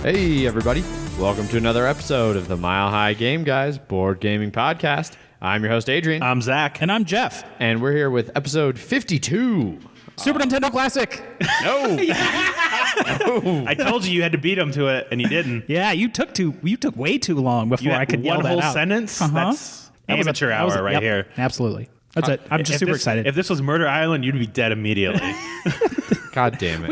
Hey everybody, welcome to another episode of the Mile High Game Guys board gaming podcast. I'm your host Adrian. I'm Zach. And I'm Jeff. And we're here with episode 52. Super Nintendo Classic. No. I told you had to beat him to it, and you didn't. Yeah, you took way too long before I could yell one that whole out. sentence. That's That was amateur that was hour right yep, here. Absolutely. That's it. I'm just super excited. If this was Murder Island, you'd be dead immediately. God damn it.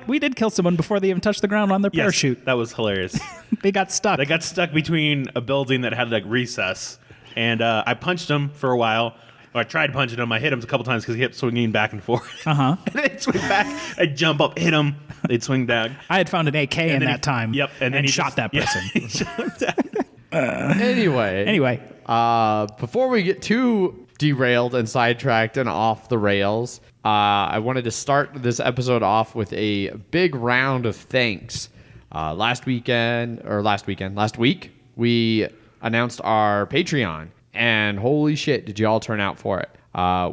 We did kill someone before they even touched the ground on their parachute. That was hilarious. They got stuck. They got stuck between a building that had like recess, and I punched him for a while. Or I tried punching him. I hit him a couple times because he kept swinging back and forth. Uh-huh. And they'd swing back. I'd jump up, hit him. They'd swing down. I had found an AK in that time. Yep. And then shot that person. He shot that. Anyway, before we get too derailed and sidetracked and off the rails, I wanted to start this episode off with a big round of thanks. Last week, we announced our Patreon. And holy shit, did you all turn out for it?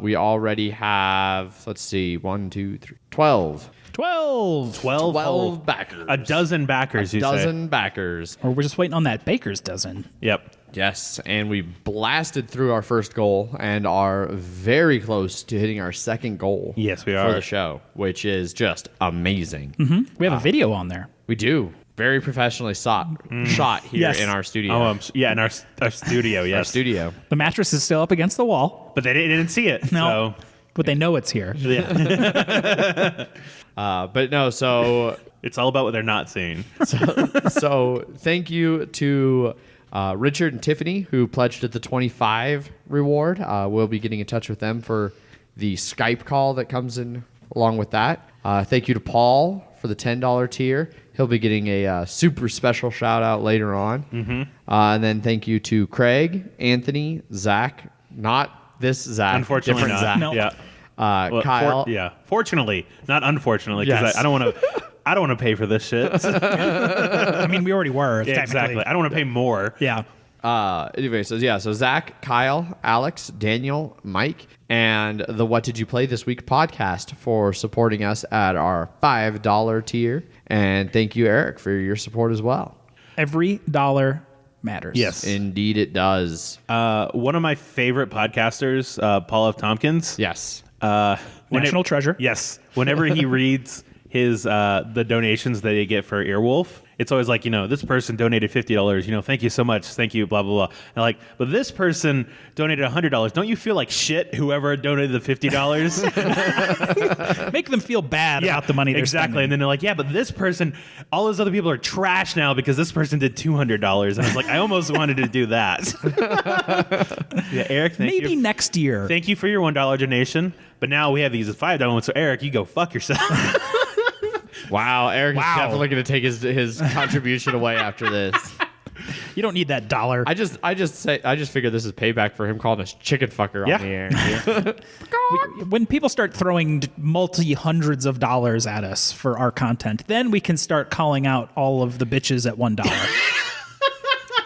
We already have, 12. 12 backers. A dozen backers, A dozen backers. Or we're just waiting on that baker's dozen. Yep. Yes, and we blasted through our first goal and are very close to hitting our second goal. Yes, we For are. the show, which is just amazing. Mm-hmm. We have a video on there. We do. Very professionally shot here Yes. in our studio. Oh, in our studio, yes. Our studio. The mattress is still up against the wall. But they didn't see it. No. But they know it's here. So, yeah. But no, so It's all about what they're not seeing. so thank you to Richard and Tiffany, who pledged at the 25 reward. We'll be getting in touch with them for the Skype call that comes in along with that. Thank you to Paul for the $10 tier. He'll be getting a super special shout out later on. Mm-hmm. And then thank you to Craig, Anthony, Zach, not this Zach, Unfortunately different not. Zach. No. Yeah. Kyle. Fortunately, not unfortunately, because Yes. I don't want to pay for this shit. I mean, we already were, Yeah, technically. exactly. I don't want to pay more. Yeah. Anyway, so Zach, Kyle, Alex, Daniel, Mike, and the What Did You Play This Week podcast for supporting us at our $5 tier. And thank you, Eric, for your support as well. Every dollar matters. Yes. Indeed, it does. One of my favorite podcasters, Paul F. Tompkins. Yes. National treasure. Yes. Whenever he reads his the donations that they get for Earwolf, it's always like, this person donated $50, thank you so much, thank you, blah, blah, blah. And but this person donated $100. Don't you feel like shit, whoever donated the $50? Make them feel bad about the money they're exactly. spending. And then they're like, yeah, but this person, all those other people are trash now because this person did $200. And I was like, I almost wanted to do that. Yeah, Eric, thank you. Maybe next year. Thank you for your $1 donation. But now we have these $5 ones. So Eric, you go fuck yourself. Wow, Eric is Wow. definitely going to take his contribution away after this. You don't need that dollar. I just figure this is payback for him calling us chicken fucker Yeah. on the air. When people start throwing multi-hundreds of dollars at us for our content, then we can start calling out all of the bitches at $1.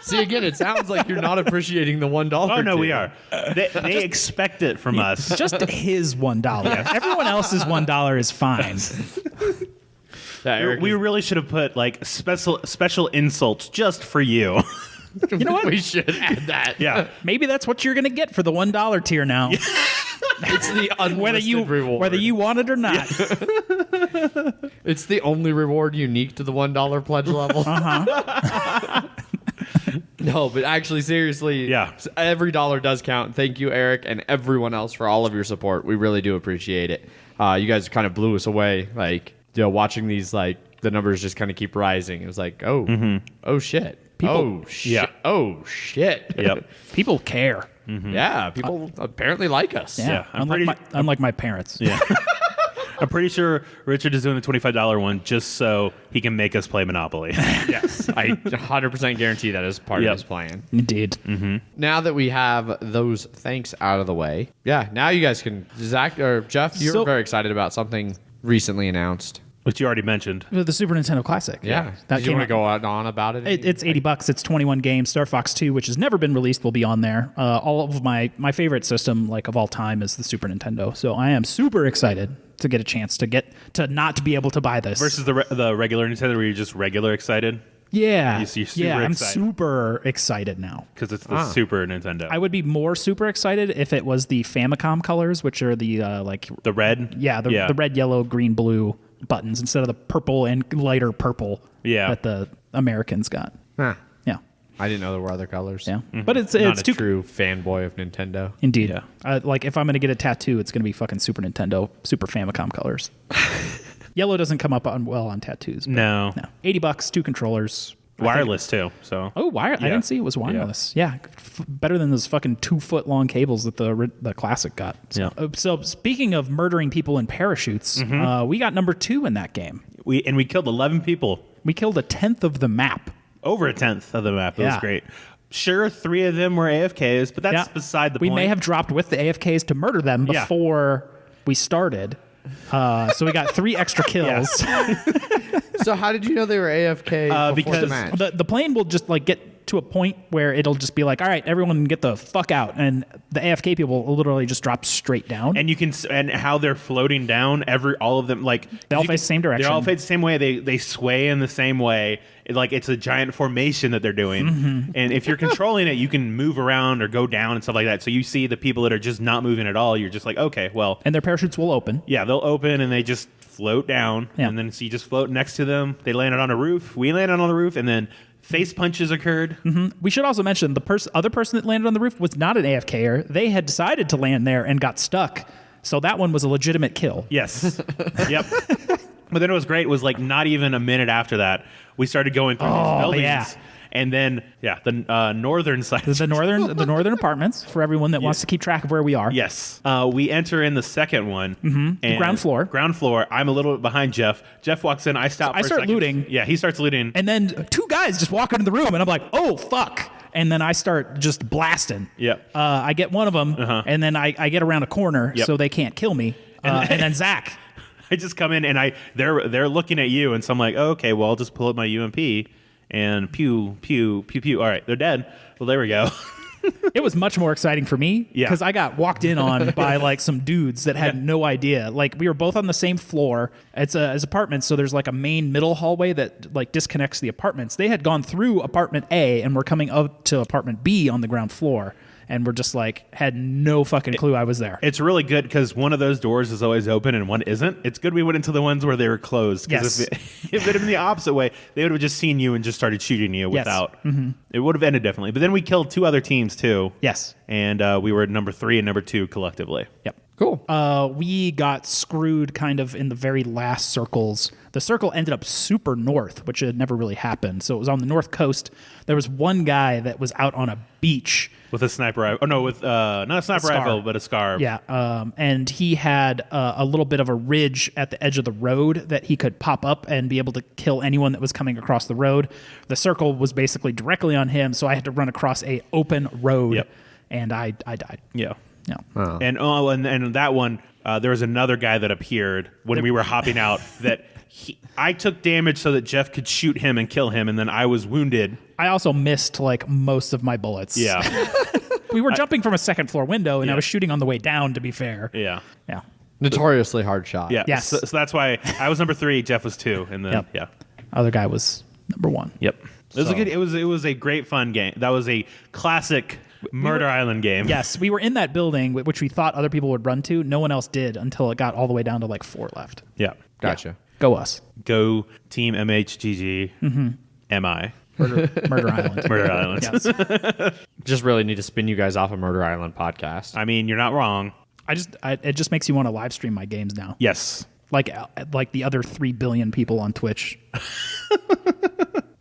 See, again, it sounds like you're not appreciating the $1. Oh, no, we tier. are. They expect it from us. Just his $1. Everyone else's $1 is fine. Yeah, Eric We is- really should have put special insults just for you. You know what? we should add that. Yeah. Maybe that's what you're going to get for the $1 tier now. It's the unlisted reward. Whether you want it or not. It's the only reward unique to the $1 pledge level. No, but actually, seriously, Yeah. every dollar does count. Thank you, Eric, and everyone else for all of your support. We really do appreciate it. You guys kind of blew us away, watching these, the numbers just kind of keep rising. It was like, oh shit. Yeah. Oh shit. Yep. People care. Yeah, people apparently like us. Yeah, I'm unlike my parents. Yeah. I'm pretty sure Richard is doing the $25 one just so he can make us play Monopoly. Yes, I 100% guarantee that is part of his plan. Indeed. Now that we have those thanks out of the way, now you guys can, Zach or Jeff, you're very excited about something recently announced. Which you already mentioned. The Super Nintendo Classic. Yeah. That Did you came want to out- go on about it? It's $80. It's 21 games. Star Fox 2, which has never been released, will be on there. All of my favorite system, of all time, is the Super Nintendo. So I am super excited to get a chance to not be able to buy this Versus the regular Nintendo where you're just regular excited. Yeah. You're super I'm excited. super excited now. Because it's the Super Nintendo. I would be more super excited if it was the Famicom colors, which are the the red? the red, yellow, green, blue buttons instead of the purple and lighter purple that the Americans got. Huh. Yeah. I didn't know there were other colors. Yeah. Mm-hmm. But it's Not a too true fanboy of Nintendo. Indeed. Yeah. Like if I'm going to get a tattoo, it's going to be fucking Super Nintendo, Super Famicom colors. Yellow doesn't come up on tattoos. But No. $80, 2 controllers. Wireless, too. So. Oh, I didn't see it was wireless. Yeah, better than those fucking 2-foot long cables that the classic got. So, so speaking of murdering people in parachutes, we got number 2 in that game. We killed 11 people. We killed 1/10 of the map. Over 1/10 of the map. It was Yeah. great. Sure, 3 of them were AFKs, but that's beside the point. We may have dropped with the AFKs to murder them before we started. So we got 3 extra kills. So how did you know they were AFK before the because match? The plane will just like get to a point where it'll just be like, all right, everyone get the fuck out, and the AFK people will literally just drop straight down. And you can and how they're floating down. All of them like They all face the same direction. They all face the same way. They sway in the same way. It's a giant formation that they're doing. And if you're controlling it, you can move around or go down and stuff like that. So you see the people that are just not moving at all. You're just like, okay, well, And their parachutes will open. yeah, they'll open and they just float down. Yeah. And then so you just float next to them. They landed on a roof. We landed on the roof, and then face punches occurred. We should also mention the other person that landed on the roof was not an AFKer. They had decided to land there and got stuck. So that one was a legitimate kill. Yes. Yep. But then it was great. It was like not even a minute after that, we started going through these buildings. yeah. And then, the northern side. The northern apartments for everyone that wants to keep track of where we are. Yes. We enter in the second one. And Ground floor. Ground floor. I'm a little bit behind Jeff. Jeff walks in. I stop for I a start second. looting. Yeah, he starts looting. And then 2 guys just walk into the room, and I'm like, oh, fuck. And then I start just blasting. Yep. I get one of them, and then I get around a corner so they can't kill me. And then Zach. I just come in, and they're looking at you, and so I'm like, oh, okay, well, I'll just pull up my UMP, and pew, pew, pew, pew. All right, they're dead. Well, there we go. It was much more exciting for me Yeah. because I got walked in on by like some dudes that had no idea. Like we were both on the same floor. It's apartments, so there's like a main middle hallway that like disconnects the apartments. They had gone through apartment A and were coming up to apartment B on the ground floor. And we're just like, had no fucking clue I was there. It's really good because one of those doors is always open and one isn't. It's good we went into the ones where they were closed. Because if it had been the opposite way, they would have just seen you and just started shooting you without. It would have ended differently. But then we killed 2 other teams too. Yes. And we were number 3 and number 2 collectively. Yep. Cool. We got screwed kind of in the very last circles. The circle ended up super north, which had never really happened. So it was on the north coast. There was one guy that was out on a beach. With a sniper rifle. Oh, no, with not a sniper rifle, but a scar. Yeah. And he had a little bit of a ridge at the edge of the road that he could pop up and be able to kill anyone that was coming across the road. The circle was basically directly on him, so I had to run across a open road, and I died. Yeah. Yeah. Oh. And that one, there was another guy that appeared when we were hopping out that I took damage so that Jeff could shoot him and kill him, and then I was wounded. I also missed like most of my bullets. Yeah. We were jumping from a second floor window, and I was shooting on the way down, to be fair. Yeah. Yeah. Notoriously hard shot. Yeah. Yes. So that's why I was number 3, Jeff was 2, and then Other guy was number 1. Yep. It was it was a great fun game. That was a classic Murder Island game. Yes, we were in that building, which we thought other people would run to. No one else did until it got all the way down to like 4 left. Yeah. Gotcha. Yeah. Go us. Go Team MHGG. MI. Murder Island. Murder Island. Yes. Just really need to spin you guys off a Murder Island podcast. I mean, you're not wrong. It just makes you want to live stream my games now. Yes. Like the other 3 billion people on Twitch.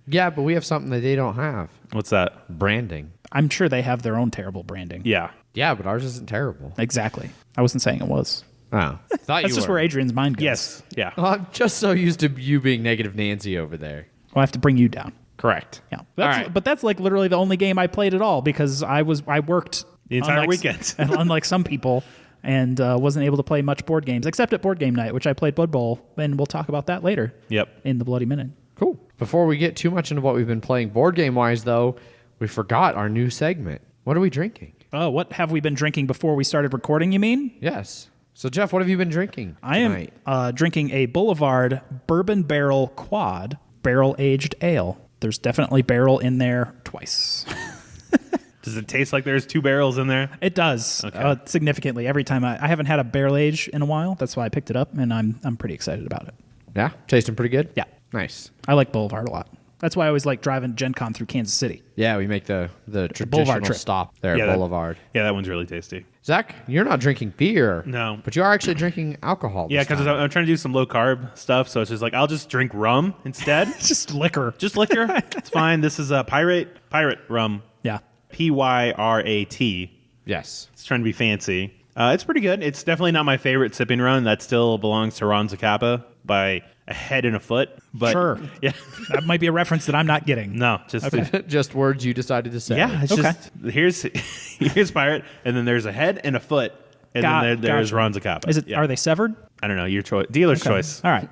Yeah, but we have something that they don't have. What's that? Branding. I'm sure they have their own terrible branding. Yeah. Yeah, but ours isn't terrible. Exactly. I wasn't saying it was. Oh. Thought That's you just were. where Adrian's mind goes. Yes. Yeah. Well, I'm just so used to you being negative Nancy over there. I'll have to bring you down. Correct. Yeah. All right. But that's like literally the only game I played at all because I worked The entire unlike- weekend. unlike some people, and wasn't able to play much board games except at board game night, which I played Blood Bowl, and we'll talk about that later. Yep. In the Bloody Minute. Cool. Before we get too much into what we've been playing board game wise, though, we forgot our new segment. What are we drinking? Oh, what have we been drinking before we started recording, you mean? Yes. So, Jeff, what have you been drinking I am drinking a Boulevard Bourbon Barrel Quad barrel-aged ale. There's definitely barrel in there twice. Does it taste like there's 2 barrels in there? It does Okay. significantly every time. I haven't had a barrel age in a while. That's why I picked it up, and I'm pretty excited about it. Yeah, tasting pretty good. Yeah. Nice. I like Boulevard a lot. That's why I always like driving Gen Con through Kansas City. Yeah, we make the traditional Boulevard trip. stop there Yeah, at Boulevard. Yeah, that one's really tasty. Zach, you're not drinking beer. No. But you are actually drinking alcohol. Yeah, this because time. I'm trying to do some low carb stuff, so it's just like I'll just drink rum instead. It's just liquor. Just liquor. It's fine. This is a pirate rum. Yeah. Pyrat. Yes. It's trying to be fancy. It's pretty good. It's definitely not my favorite sipping run. That still belongs to Ron Zacapa by a head and a foot. But Sure. Yeah. That might be a reference that I'm not getting. No, just Just words you decided to say. yeah. It's Okay. just here's pirate, and then there's a head and a foot, and then there's gotcha. Ron Zacapa. Is it? Yeah. Are they severed? I don't know. Your choice. Dealer's choice. All right.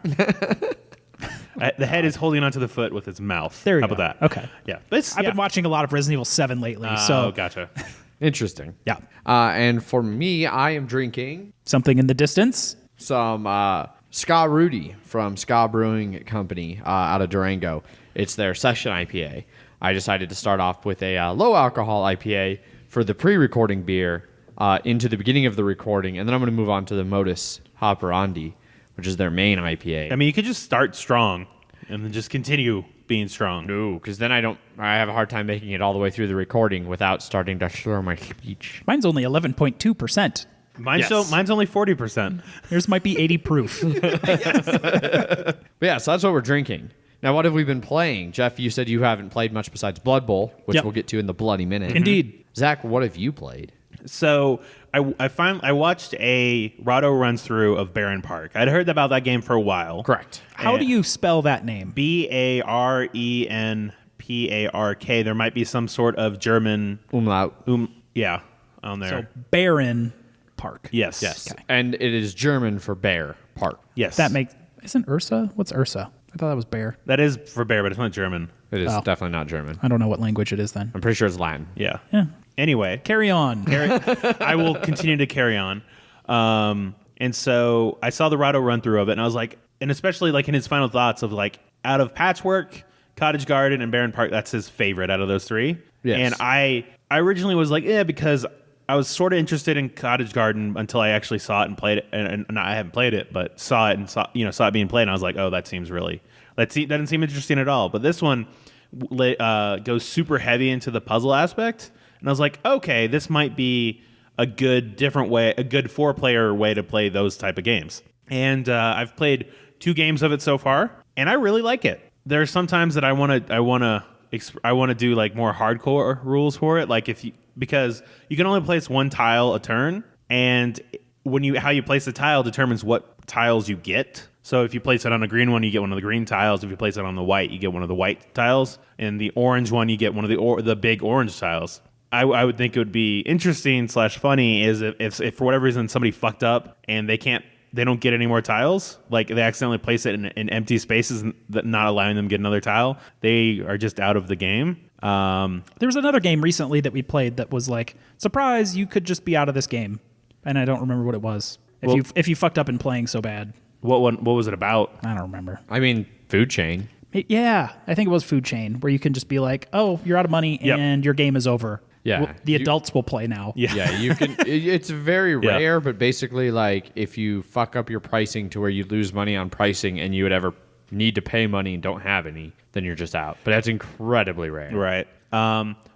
The head is holding onto the foot with its mouth. There you How go. about that? Okay. Yeah. But it's, I've been watching a lot of Resident Evil 7 lately, Oh, so gotcha. Interesting. yeah. And for me, I am drinking Something in the distance. some Ska Rudy from Ska Brewing Company out of Durango. It's their session IPA. I decided to start off with a low alcohol IPA for the pre-recording beer into the beginning of the recording, and then I'm going to move on to the Modus Operandi, which is their main IPA. I mean, you could just start strong and then just continue being strong. No, because then I have a hard time making it all the way through the recording without starting to slur my speech. Mine's only 11.2%. Mine's Yes. mine's only 40%. Yours might be 80 proof. But yeah, so that's what we're drinking. Now, what have we been playing? Jeff, you said you haven't played much besides Blood Bowl, which Yep. we'll get to in the bloody minute. Indeed. Zach, what have you played? So I watched a Rado runs through of Baron Park. I'd heard about that game for a while. Correct. How do you spell that name? Barenpark. There might be some sort of German Umlaut. yeah on there. So Baron Park. Yes. Yes. And it is German for bear, park. Yes. That makes isn't Ursa? What's Ursa? I thought that was bear. That is for bear, but it's not German. It is Oh. definitely not German. I don't know what language it is then. I'm pretty sure it's Latin. Yeah. Yeah. Anyway, Carry on. I will continue to carry on. And so I saw the Rado run through of it, and I was like, and especially like in his final thoughts of like, out of Patchwork, Cottage Garden, and Baron Park, that's his favorite out of those three. Yes. And I originally was like, because I was sort of interested in Cottage Garden until I actually saw it and played it, and I haven't played it, but saw it and saw it being played, and I was like, oh, that doesn't seem interesting at all. But this one goes super heavy into the puzzle aspect, and I was like, okay, this might be a good different way, a good 4-player way to play those type of games. And I've played 2 games of it so far, and I really like it. There's sometimes that I want to do like more hardcore rules for it, like because you can only place 1 tile a turn, and how you place the tile determines what tiles you get. So if you place it on a green one, you get one of the green tiles. If you place it on the white, you get one of the white tiles, and the orange one, you get one of the big orange tiles. I would think it would be interesting / funny is if for whatever reason somebody fucked up and they don't get any more tiles, like they accidentally place it in empty spaces, not allowing them to get another tile, they are just out of the game. There was another game recently that we played that was like, surprise, you could just be out of this game. And I don't remember what it was. If you fucked up in playing so bad. What was it about? I don't remember. I mean, food chain. Yeah, I think it was Food Chain, where you can just be like, oh, you're out of money Yep. and your game is over. Yeah. The adults will play now. Yeah. Yeah, you can. It's very rare, but basically, like, if you fuck up your pricing to where you lose money on pricing and you would ever need to pay money and don't have any, then you're just out. But that's incredibly rare. Right.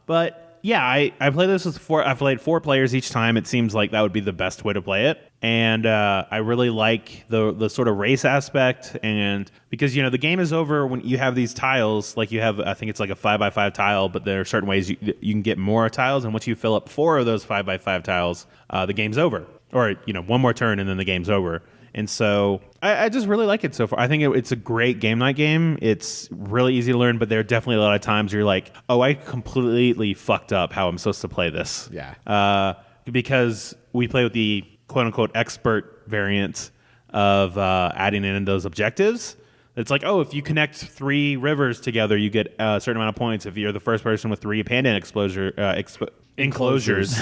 But yeah, I play this with 4. I've played 4 players each time. It seems like that would be the best way to play it. And I really like the sort of race aspect, and because the game is over when you have these tiles. Like you have, I think it's like a 5x5 tile, but there are certain ways you can get more tiles, and once you fill up 4 of those 5x5 tiles, the game's over. Or 1 more turn and then the game's over. And so I just really like it so far. I think it's a great game night game. It's really easy to learn, but there are definitely a lot of times you're like, oh, I completely fucked up how I'm supposed to play this. Yeah. Because we play with the quote-unquote expert variant of adding in those objectives. It's like, oh, if you connect 3 rivers together, you get a certain amount of points. If you're the first person with 3 panda enclosures,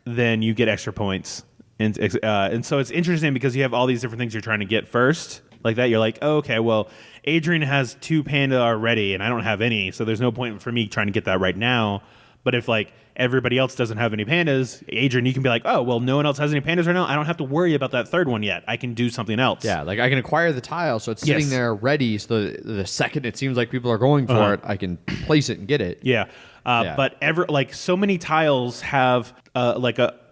then you get extra points. And so it's interesting because you have all these different things you're trying to get first. like that, you're like, oh, okay, well, Adrian has 2 panda already, and I don't have any, so there's no point for me trying to get that right now. But if like everybody else doesn't have any pandas, Adrian, you can be like, oh, well, no one else has any pandas right now. I don't have to worry about that third one yet. I can do something else. Yeah, like I can acquire the tile, so it's sitting there ready. So the second it seems like people are going for it, I can place it and get it. Yeah. But so many tiles have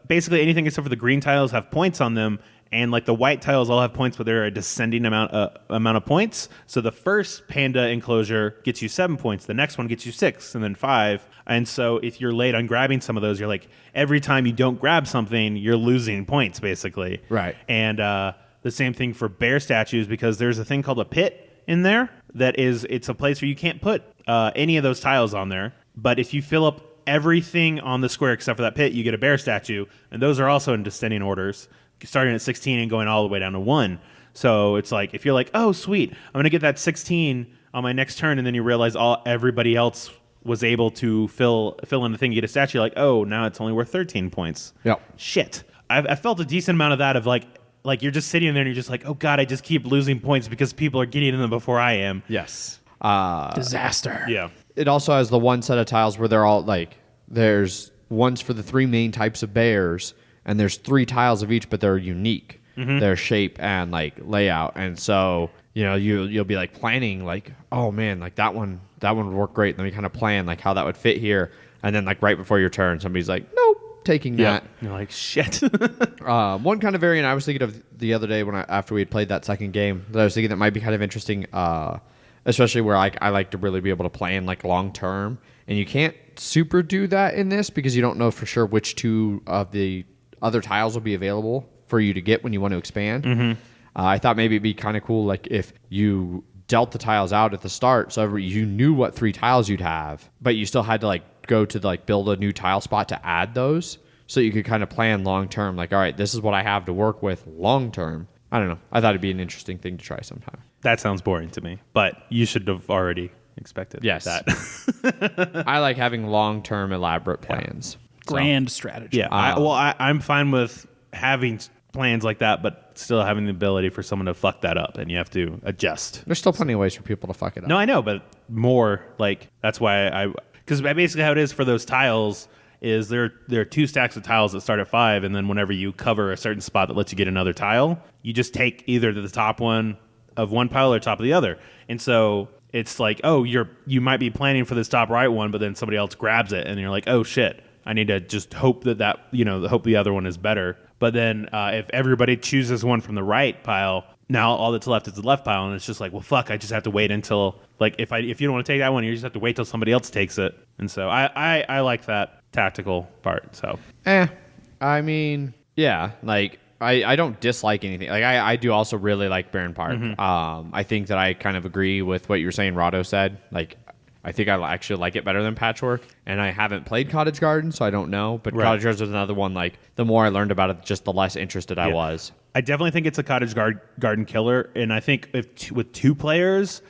basically anything except for the green tiles have points on them, and like the white tiles all have points, but they're a descending amount of points. So the first panda enclosure gets you 7 points, the next one gets you 6, and then 5. And so if you're late on grabbing some of those, you're like, every time you don't grab something, you're losing points basically. Right. And the same thing for bear statues, because there's a thing called a pit in there it's a place where you can't put any of those tiles on there. But if you fill up everything on the square except for that pit, you get a bear statue, and those are also in descending orders, starting at 16 and going all the way down to 1. So it's like, if you're like, oh, sweet, I'm going to get that 16 on my next turn, and then you realize everybody else was able to fill in the thing, you get a statue, you're like, oh, now it's only worth 13 points. Yep. Shit. I felt a decent amount of that of like you're just sitting there and you're just like, oh, God, I just keep losing points because people are getting them before I am. Yes. Disaster. Yeah. It also has the one set of tiles where they're all like, there's ones for the 3 main types of bears, and there's 3 tiles of each, but they're unique, their shape and like layout. And so, you'll be like planning like, oh man, like that one would work great. Let me kind of plan like how that would fit here. And then like right before your turn, somebody's like, nope, taking that. And you're like, shit. One kind of variant I was thinking of the other day after we had played that second game that I was thinking that might be kind of interesting, especially where I like to really be able to plan like long term, and you can't super do that in this because you don't know for sure which 2 of the other tiles will be available for you to get when you want to expand. I thought maybe it'd be kind of cool, like if you dealt the tiles out at the start, so you knew what 3 tiles you'd have, but you still had to like go to like build a new tile spot to add those, so you could kind of plan long term. Like, all right, this is what I have to work with long term. I don't know. I thought it'd be an interesting thing to try sometime. That sounds boring to me, but you should have already expected that. I like having long term elaborate plans. Grand strategy. Yeah. I'm fine with having plans like that, but still having the ability for someone to fuck that up, and you have to adjust. There's still plenty of ways for people to fuck it up. No, I know, but more like that's why because basically how it is for those tiles is there are 2 stacks of tiles that start at 5, and then whenever you cover a certain spot that lets you get another tile, you just take either the top one of one pile or top of the other. And so it's like, oh, you might be planning for this top right one, but then somebody else grabs it, and you're like, oh shit, I need to just hope that hope the other one is better. But then if everybody chooses one from the right pile, now all that's left is the left pile, and it's just like, well, fuck, I just have to wait until, like, if you don't want to take that one, you just have to wait till somebody else takes it. And so I like that tactical part. So I mean, yeah, like I don't dislike anything. Like I do also really like Barren Park. I think that I kind of agree with what you were saying, Rado said. Like, I think I actually like it better than Patchwork, and I haven't played Cottage Garden, so I don't know. But Cottage Garden was another one. Like, the more I learned about it, just the less interested I was. I definitely think it's a Cottage Garden killer, and I think with 2 players,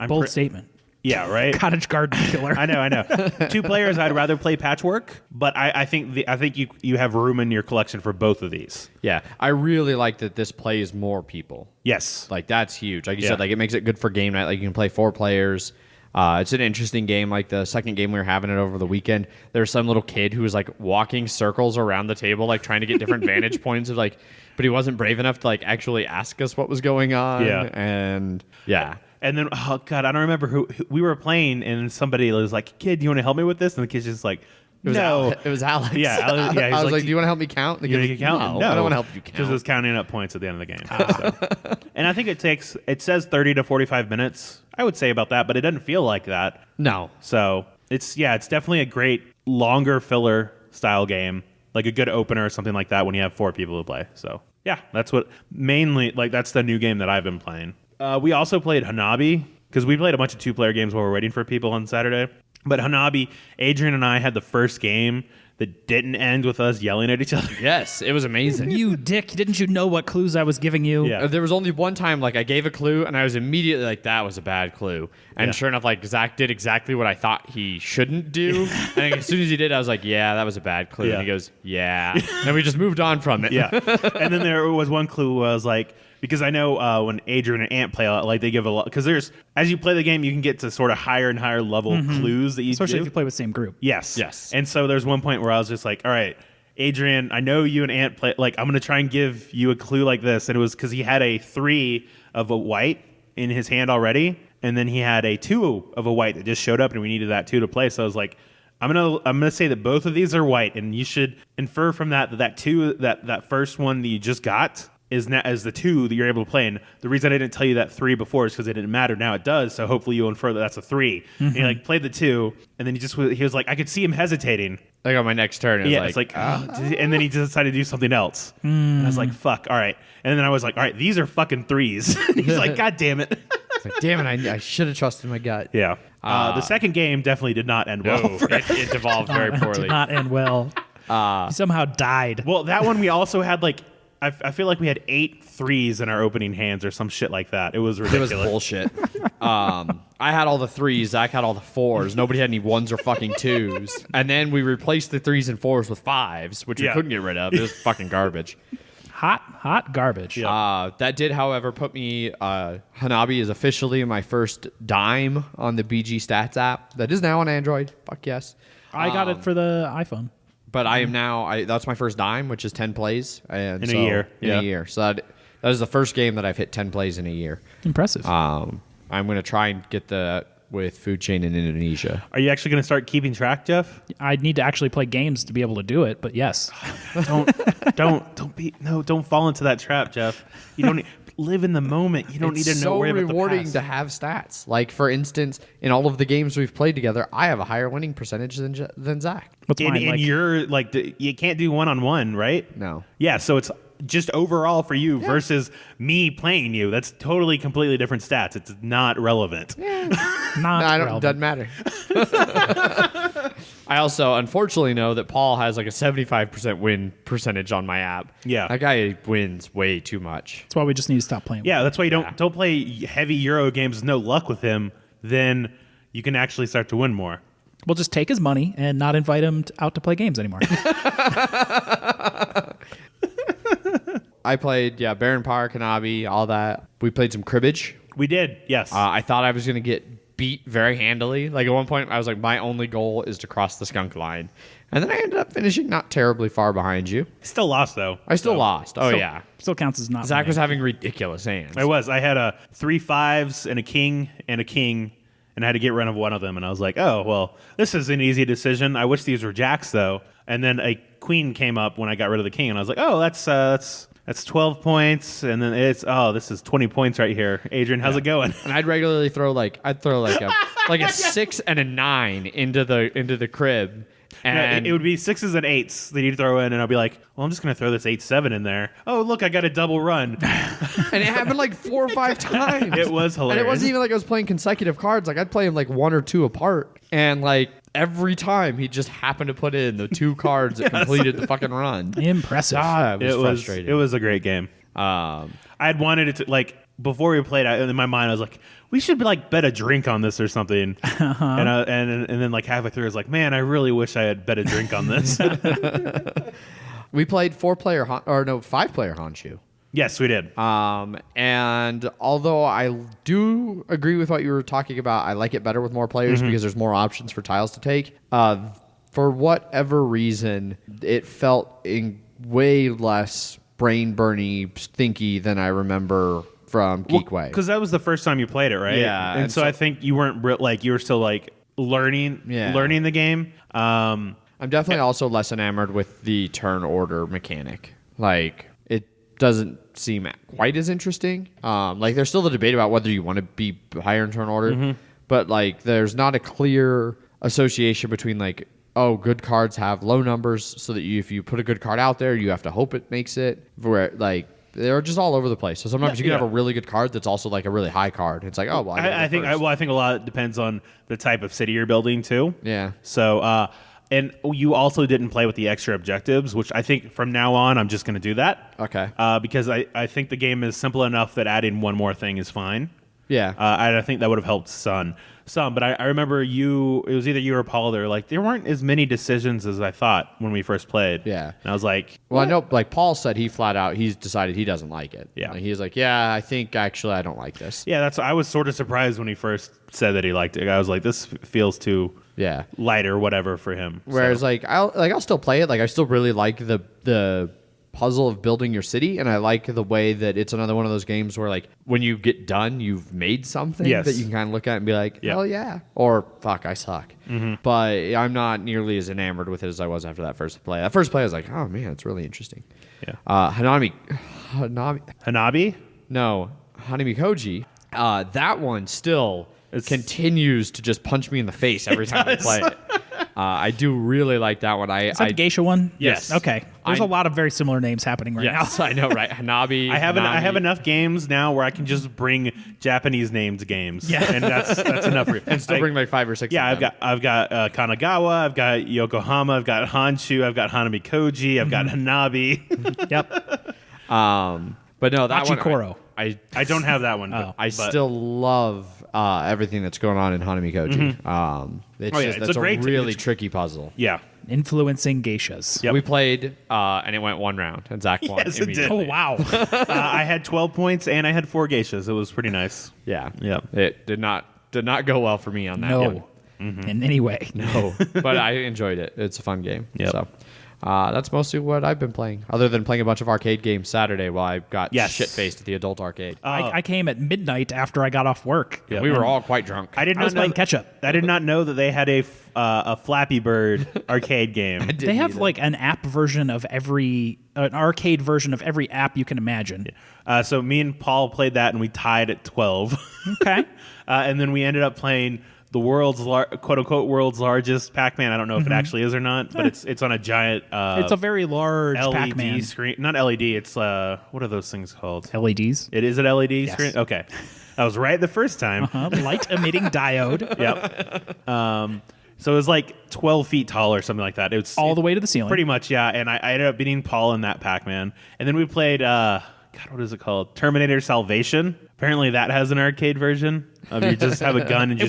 Bold statement. Yeah, right. Cottage Garden killer. I know. 2 players, I'd rather play Patchwork, but I think you have room in your collection for both of these. Yeah, I really like that this plays more people. Yes, like that's huge. Like you said, like it makes it good for game night. Like you can play 4 players. It's an interesting game. Like the second game we were having it over the weekend, there's some little kid who was like walking circles around the table, like trying to get different vantage points of like, but he wasn't brave enough to like actually ask us what was going on. Yeah, and yeah. And then, oh God, I don't remember who we were playing, and somebody was like, "Kid, do you want to help me with this?" And the kid's just like, "No." It was Alex. Yeah, I was like, "Do you want to help me count?" You want to count? No, I don't want to help you count. Because it was counting up points at the end of the game. So. And I think it says 30 to 45 minutes. I would say about that, but it doesn't feel like that. No. So it's definitely a great longer filler style game, like a good opener or something like that when you have 4 people to play. So yeah, that's that's the new game that I've been playing. We also played Hanabi, because we played a bunch of 2-player games while we were waiting for people on Saturday. But Hanabi, Adrian and I had the first game that didn't end with us yelling at each other. Yes, it was amazing. You dick, didn't you know what clues I was giving you? Yeah. There was only one time, like, I gave a clue, and I was immediately like, that was a bad clue. And sure enough, like, Zach did exactly what I thought he shouldn't do. And as soon as he did, I was like, yeah, that was a bad clue. Yeah. And he goes, yeah. And we just moved on from it. Yeah. And then there was one clue where I was like, because I know when Adrian and Ant play, like they give a lot, because there's, as you play the game, you can get to sort of higher and higher level clues that you Especially do. if you play with the same group. Yes. And so there's one point where I was just like, all right, Adrian, I know you and Ant play, like, I'm going to try and give you a clue like this. And it was because he had a 3 of a white in his hand already. And then he had a 2 of a white that just showed up, and we needed that 2 to play. So I was like, I'm gonna say that both of these are white, and you should infer from that 2, that first one that you just got is now as the 2 that you're able to play. And the reason I didn't tell you that 3 before is because it didn't matter. Now it does. So hopefully you'll infer that that's a 3. And he like played the 2, and then he was like, I could see him hesitating. Like on my next turn, It's like, and then he decided to do something else. And I was like, fuck, all right. And then I was like, all right, these are fucking 3s. And he's like, God damn it. It's like, damn it, I should have trusted my gut. Yeah. The second game definitely did not end well. No, it devolved very poorly. Did not end well. He somehow died. Well, that one we also had like, I feel like we had 8 3s in our opening hands or some shit like that. It was ridiculous. It was bullshit. I had all the 3s. Zach had all the 4s. Nobody had any 1s or fucking 2s. And then we replaced the 3s and 4s with 5s, which we couldn't get rid of. It was fucking garbage. Hot garbage. That did, however, put me. Hanabi is officially my first dime on the BG Stats app. That is now on Android. Fuck yes. I got it for the iPhone. But I am now. That's my first dime, which is 10 plays and in a year. In a year. So that is the first game that I've hit 10 plays in a year. Impressive. I'm going to try and get that with Food Chain in Indonesia. Are you actually going to start keeping track, Jeff? I need to actually play games to be able to do it, but yes. Don't fall into that trap, Jeff. You don't live in the moment. You don't need to know where It's so rewarding past. to have stats. Like, for instance, in all of the games we've played together, I have a higher winning percentage than Zach. What's mine? And you're like, you can't do 1-on-1, right? No. Yeah, so it's just overall for you versus me playing you. That's totally completely different stats. It's not relevant. Not relevant. Doesn't matter. I also unfortunately know that Paul has like a 75% win percentage on my app. Yeah. That guy wins way too much. That's why we just need to stop playing. Yeah, that's why you don't play heavy Euro games with no luck with him. Then you can actually start to win more. We'll just take his money and not invite him out to play games anymore. I played, Baron Park, Hanabi, all that. We played some cribbage. We did, yes. I thought I was going to get beat very handily. Like, at one point, I was like, my only goal is to cross the skunk line. And then I ended up finishing not terribly far behind you. Still lost, though. I still lost. Oh, yeah. Still counts as not Zach winning. was having ridiculous hands. I was. I had 3 5s and a king, and I had to get rid of one of them. And I was like, oh, well, this is an easy decision. I wish these were jacks, though. And then a queen came up when I got rid of the king, and I was like, oh, that's 12 points, and then this is 20 points right here. Adrian, how's it going? And I'd regularly throw a 6 and a 9 into the crib. And it would be 6s and 8s that you'd throw in, and I'd be like, well, I'm just going to throw this 8-7 in there. Oh, look, I got a double run. and it happened like 4 or 5 times. It was hilarious. And it wasn't even like I was playing consecutive cards. Like, I'd play them like 1 or 2 apart. And like every time he just happened to put in the 2 cards that completed the fucking run. Impressive. God, it was frustrating. It was a great game. I had wanted it to, like, before we played, in my mind, I was like, we should like bet a drink on this or something. And then like halfway through, I was like, man, I really wish I had bet a drink on this. We played 5-player Honshu. Yes, we did. And although I do agree with what you were talking about, I like it better with more players because there's more options for tiles to take. For whatever reason, it felt way less brain-burny, thinky than I remember from Geekway. Because that was the first time you played it, right? Yeah. And so I think you weren't you were still like learning the game. I'm definitely also less enamored with the turn order mechanic. Like, it doesn't seem quite as interesting. Like, there's still the debate about whether you want to be higher in turn order, but like, there's not a clear association between like, oh, good cards have low numbers, so that if you put a good card out there, you have to hope it makes it. Where like, they're just all over the place. So sometimes you can have a really good card that's also like a really high card. It's like, oh, well, I think a lot depends on the type of city you're building too. Yeah. So and you also didn't play with the extra objectives, which I think from now on I'm just going to do that. Okay. Because I think the game is simple enough that adding one more thing is fine. Yeah. I think that would have helped some. But I remember it was either you or Paul, they were like, there weren't as many decisions as I thought when we first played. Yeah. And I was like, well, I know, like Paul said, he's decided he doesn't like it. Yeah. Like, he's like, yeah, I think actually I don't like this. yeah, I was sort of surprised when he first said that he liked it. I was like, this feels too Yeah. light or whatever for him. Whereas So, like I'll still play it. Like I still really like the puzzle of building your city, and I like the way that it's another one of those games where like when you get done, you've made something Yes. that you can kind of look at and be like, Yep. hell yeah, or fuck, I suck. But I'm not nearly as enamored with it as I was after that first play. That first play, I was like, oh man, it's really interesting. Yeah. Hanavi, Hanabi? no, Hanami Koji. That one still continues to just punch me in the face every time I play it. I do really like that one. Is that the geisha one? Yes. Okay. There's a lot of very similar names happening right Yes, I know, right? Hanabi. I have Hanabi. enough games now where I can just bring Japanese named games. Yeah. And that's enough for you. And still bring like 5 or 6. Yeah, of them. I've got Kanagawa, I've got Yokohama, I've got Honshu, I've got Hanami Koji, I've got Hanabi. Yep. But no, that Hachikoro. one. I don't have that one. I still love everything that's going on in Hanami Koji. It's a really tricky puzzle. Yeah. Influencing geishas. Yep. We played, and it went 1 round, and Zach won. Yes, it did. Oh, immediately. wow. I had 12 points and I had 4 geishas. It was pretty nice. Yeah. Yep. It did not go well for me on that No. one. In any way. No. But I enjoyed it. It's a fun game. Yep. So that's mostly what I've been playing, other than playing a bunch of arcade games Saturday while I got shit-faced at the adult arcade. I came at midnight after I got off work. Yeah. We were all quite drunk. I I was playing catch-up. I did not know that they had a Flappy Bird arcade game. They have like an app version of an arcade version of every app you can imagine. So me and Paul played that and we tied at 12. Okay. And then we ended up playing the quote unquote world's largest Pac-Man. I don't know if it actually is or not, but it's on a giant It's a very large LED Pac-Man. screen. Not LED. It's what are those things called? LEDs. It is an LED screen. Okay, I was right the first time. Light emitting diode. Yep. So it was like 12 feet tall or something like that. It was All the way to the ceiling. Pretty much, yeah. And I ended up beating Paul in that Pac-Man. And then we played, God, what is it called? Terminator Salvation. Apparently that has an arcade version of you just have a gun and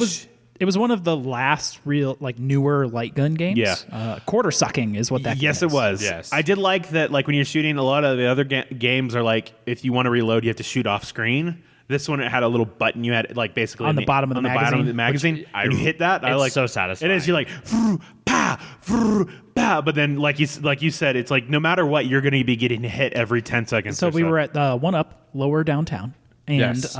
It was one of the last real, like, newer light gun games. Yeah. Quarter sucking is what that Yes, game is. it was. Yes. I did like that, like, when you're shooting, a lot of the other games are like, if you want to reload, you have to shoot off screen. This one, it had a little button you had, like, basically On the bottom of the magazine. bottom of the magazine. And you hit that. It's so satisfying. It is. You're like, bah. But then, like you said, it's like, no matter what, you're going to be getting hit every 10 seconds So or we were at the One Up lower downtown. And Yes.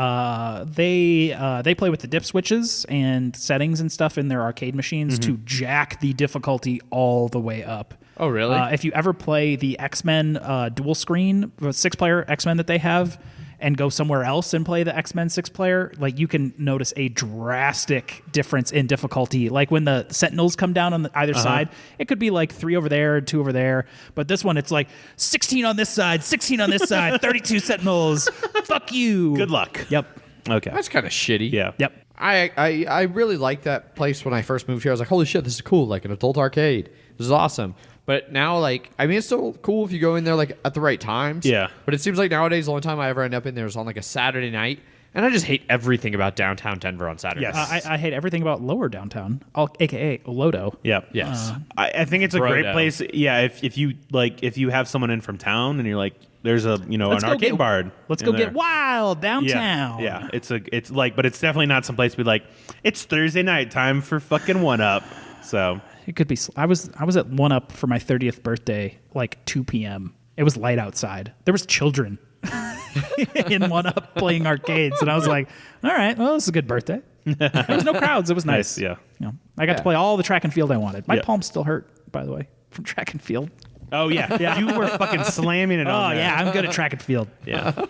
they play with the dip switches and settings and stuff in their arcade machines to jack the difficulty all the way up. Oh, really? If you ever play the X-Men dual screen, the 6-player X-Men that they have, and go somewhere else and play the X-Men 6-player, like you can notice a drastic difference in difficulty. Like when the Sentinels come down on either side, it could be like 3 over there, 2 over there. But this one, it's like 16 on this side, 16 on this side, 32 Sentinels. Fuck you. Good luck. Yep. Okay. That's kind of shitty. Yeah. Yep. I really liked that place when I first moved here. I was like, holy shit, this is cool, like an adult arcade. This is awesome. But now, like, I mean, it's still cool if you go in there, like, at the right times. Yeah. But it seems like nowadays, the only time I ever end up in there is on, like, a Saturday night. And I just hate everything about downtown Denver on Saturdays. Yes. I hate everything about lower downtown, a.k.a. Lodo. Yeah. Yes. I think it's a Brodo. great place. Yeah, if you have someone in from town and you're like, there's an arcade bar. Let's in go there. get wild downtown. Yeah. It's like, but it's definitely not someplace to be like, it's Thursday night, time for fucking One Up. So It could be. I was at One Up for my 30th birthday, like 2 p.m. It was light outside. There was children in One Up playing arcades, and I was like, "All right, well, this is a good birthday." There was no crowds. It was nice. yeah. You know, I got to play all the track and field I wanted. My Yeah. palms still hurt, by the way, from track and field. Oh yeah. You were fucking slamming it Oh on there. yeah, I'm good at track and field. Yeah.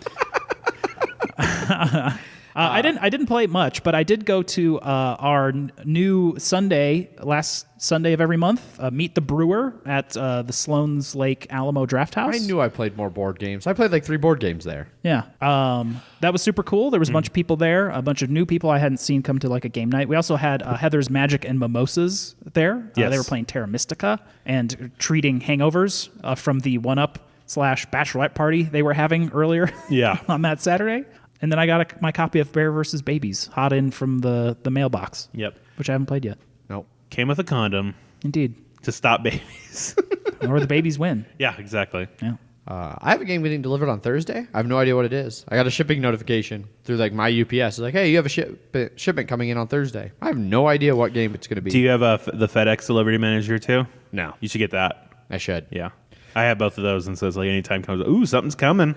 I didn't play much, but I did go to our new Sunday, last Sunday of every month, Meet the Brewer at the Sloan's Lake Alamo Draft House. I knew I played more board games. I played like 3 board games there. Yeah. That was super cool. There was a bunch of people there, a bunch of new people I hadn't seen come to like a game night. We also had Heather's Magic and Mimosas there. Yes. They were playing Terra Mystica and treating hangovers from the 1-Up / bachelorette party they were having earlier Yeah. on that Saturday. And then I got my copy of Bear vs. Babies hot in from the mailbox. Yep. Which I haven't played yet. Nope. Came with a condom Indeed. to stop babies. Or the babies win. Yeah, exactly. Yeah. I have a game getting delivered on Thursday. I have no idea what it is. I got a shipping notification through like my UPS. It's like, hey, you have a shipment coming in on Thursday. I have no idea what game it's going to be. Do you have the FedEx delivery manager too? No. You should get that. I should. Yeah. I have both of those, and so it's like anytime comes, ooh, something's coming.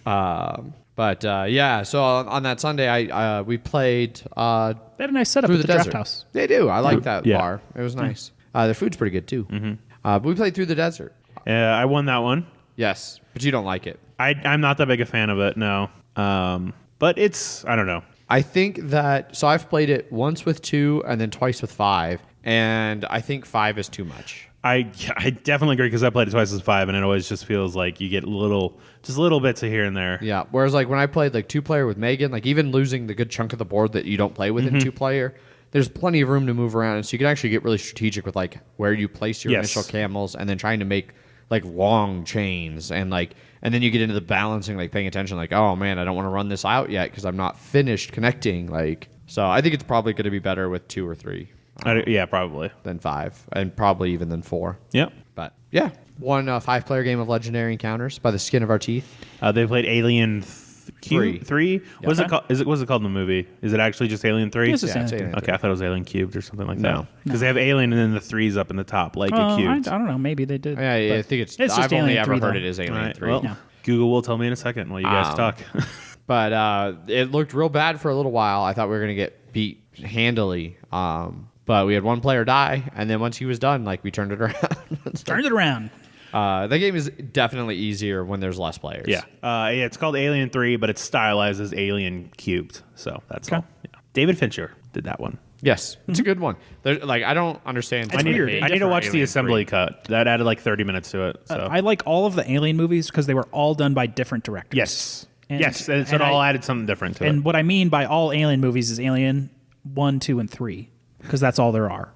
But yeah, so on that Sunday, we played They had a nice setup through at the the desert. draft house. They do. I like that Yeah. bar. It was nice. Their food's pretty good too. But we played through the desert. I won that one. Yes, but you don't like it. I'm not that big a fan of it, no. But it's, I don't know. I think that, so I've played it once with 2 and then twice with 5, and I think 5 is too much. I definitely agree because I played it twice as 5, and it always just feels like you get just little bits of here and there. Yeah, whereas like when I played like 2-player with Megan, like even losing the good chunk of the board that you don't play with in 2-player, there's plenty of room to move around, and so you can actually get really strategic with like where you place your Yes. initial camels and then trying to make like long chains and then you get into the balancing, like paying attention, like, oh man, I don't want to run this out yet because I'm not finished connecting. Like, so I think it's probably going to be better with 2 or 3 Yeah, probably. than 5, and probably even than 4. Yep. But yeah, one 5-player game of Legendary Encounters by the skin of our teeth. They played Alien 3. What's Yeah. it called? What's it called in the movie? Is it actually just Alien 3? Yes, it's Yeah, it's Alien. Alien. Okay, I thought it was Alien Cubed or something like No. that. Because they have Alien and then the 3's up in the top, like a I cubed. don't know. Maybe they did. Yeah, I but think it's just I've only Alien ever 3, heard though. it as Alien All right, 3. well, Yeah. Google will tell me in a second while you guys talk. But it looked real bad for a little while. I thought we were going to get beat handily. But we had one player die, and then once he was done, like we turned it around. Turned it around. The game is definitely easier when there's less players. Yeah. It's called Alien 3, but it's stylized as Alien Cubed. So that's all. Yeah. David Fincher did that one. Yes, it's a good one. Like I don't understand. It's weird. hate I need to for watch the Alien assembly 3. cut. That added like 30 minutes to it. So I like all of the Alien movies because they were all done by different directors. yes. And- yes. And so it and all I- added something different to And it. what I mean by all Alien movies is Alien 1, 2, and 3 because that's all there are.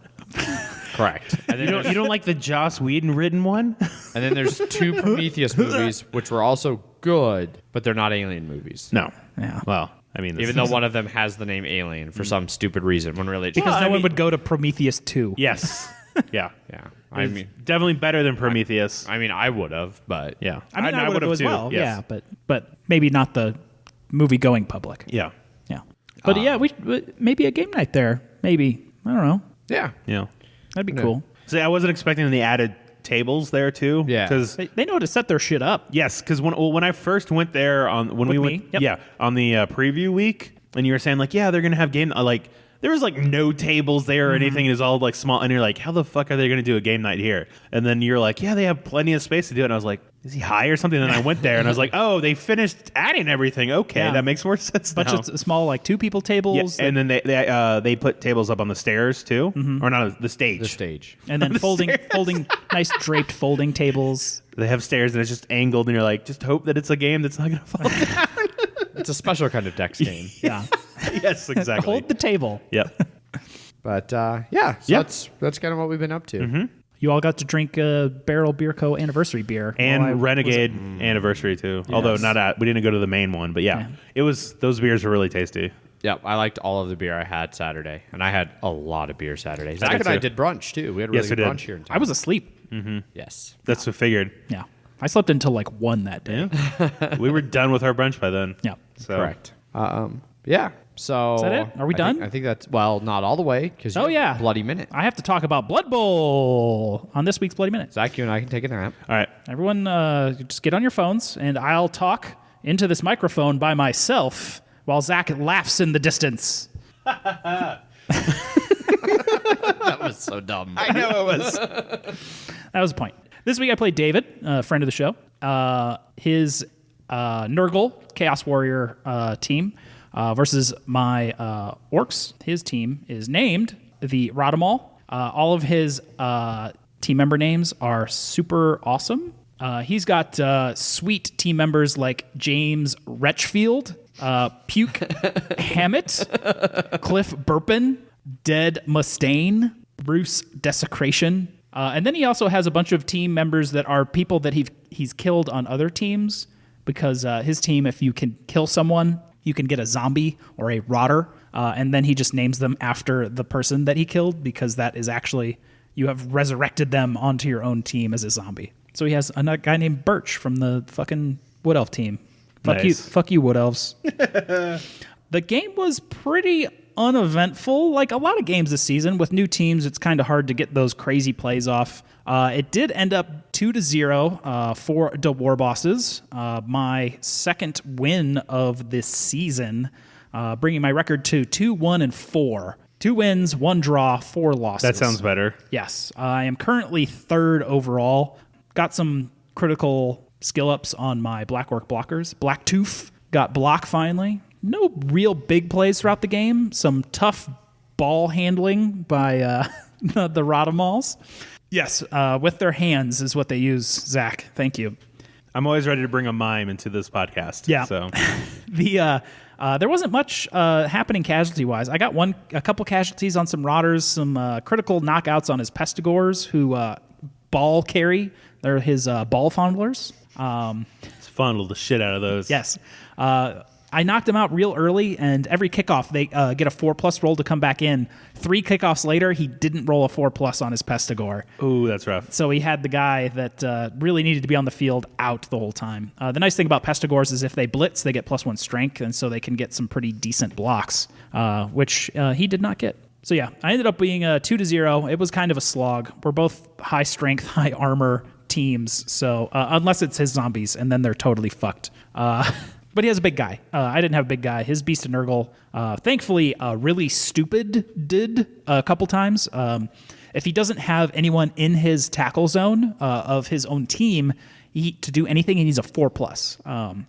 Correct. And then, You don't like the Joss Whedon written one? and then there's 2 Prometheus movies, which were also good, but they're not Alien movies. No. Yeah. Well, I mean, this Even though is- one of them has the name Alien for some stupid reason, when really it's Because just, no I one mean- would go to Prometheus 2. Yes. Yeah. yeah. I It's mean, definitely better than Prometheus. I would have, but Yeah. I mean, I would would've have as too. well. Yes. Yeah, but maybe not the movie-going public. Yeah. Yeah. But yeah, we maybe a game night there. Maybe. I don't know. yeah. Yeah. That'd be cool. See, I wasn't expecting the added tables there too. Yeah. Because They know how to set their shit up. yes, because when I first went there when we With went me? Yep. yeah on the preview week, and you were saying like, yeah, they're gonna have game like. There was like no tables there or anything. It was all like small, and you're like, how the fuck are they going to do a game night here? And then you're like, yeah, they have plenty of space to do it. And I was like, is he high or something? And then I went there and I was like, oh, they finished adding everything. Okay, Yeah. that makes more sense Bunch now. of small, like 2-people Yeah, tables. and then they put tables up on the stairs too, or not the stage. The stage. and then folding, nice draped folding tables. They have stairs and it's just angled, and you're like, just hope that it's a game that's not going to fall down. It's a special kind of Dex game. Yeah. Yes, exactly. Hold the table. Yep. But yeah, so Yeah. that's kind of what we've been up to. You all got to drink Barrel Beer Co. anniversary beer. And while I was- Renegade anniversary too. Although we didn't go to the main one, but yeah, it was those beers were really tasty. Yep, I liked all of the beer I had Saturday, and I had a lot of beer Saturday. Zach did and I too. did brunch too. We had a Yes, really good we did. brunch here in town. I was asleep. yes. That's what I figured. Yeah. I slept until like 1 that day. Yeah. We were done with our brunch by then. Yeah. So. Correct. Yeah. So Is that it? Are we done? I think that's not all the way because Oh, yeah. Bloody Minute. I have to talk about Blood Bowl on this week's Bloody Minute. Zach, you and I can take a nap. All right. Everyone, just get on your phones, and I'll talk into this microphone by myself while Zach laughs in the distance. That was so dumb. I know it was. That was the point. This week I played David, a friend of the show. His Nurgle Chaos Warrior team versus my Orcs. His team is named the Radamal. All of his team member names are super awesome. He's got sweet team members like James Retchfield, Puke Hammett, Cliff Burpin, Dead Mustaine, Bruce Desecration. And then he also has a bunch of team members that are people that he's killed on other teams because his team, if you can kill someone, you can get a zombie or a rotter, and then he just names them after the person that he killed because that is actually, you have resurrected them onto your own team as a zombie. So he has a guy named Birch from the fucking Wood Elf team. Fuck you, Wood Elves. The game was pretty uneventful. Like a lot of games this season with new teams, it's kind of hard to get those crazy plays off. It did end up 2-0 for the War Bosses. My second win of this season, bringing my record to 2-1-4. 2 wins, 1 draw, 4 losses. That sounds better. Yes. I am currently 3rd overall. Got some critical skill ups on my Black Orc blockers. Blacktooth got block finally. No real big plays throughout the game. Some tough ball handling by the Rodamals. Yes, with their hands is what they use, Zach. Thank you. I'm always ready to bring a mime into this podcast. Yeah. So there wasn't much happening casualty-wise. I got a couple casualties on some Rotters, some critical knockouts on his Pestigors, who ball carry. They're his ball fondlers. it's fondled the shit out of those. Yes. I knocked him out real early, and every kickoff, they get a 4+ roll to come back in. 3 kickoffs later, he didn't roll a 4+ on his Pestigor. Ooh, that's rough. So he had the guy that really needed to be on the field out the whole time. The nice thing about Pestigors is if they blitz, they get +1 strength, and so they can get some pretty decent blocks, which he did not get. So yeah, I ended up being 2-0. It was kind of a slog. We're both high strength, high armor teams, so unless it's his zombies, and then they're totally fucked. But he has a big guy. I didn't have a big guy. His Beast of Nurgle, thankfully, really stupid did a couple times. If he doesn't have anyone in his tackle zone of his own team to do anything, he needs a 4+.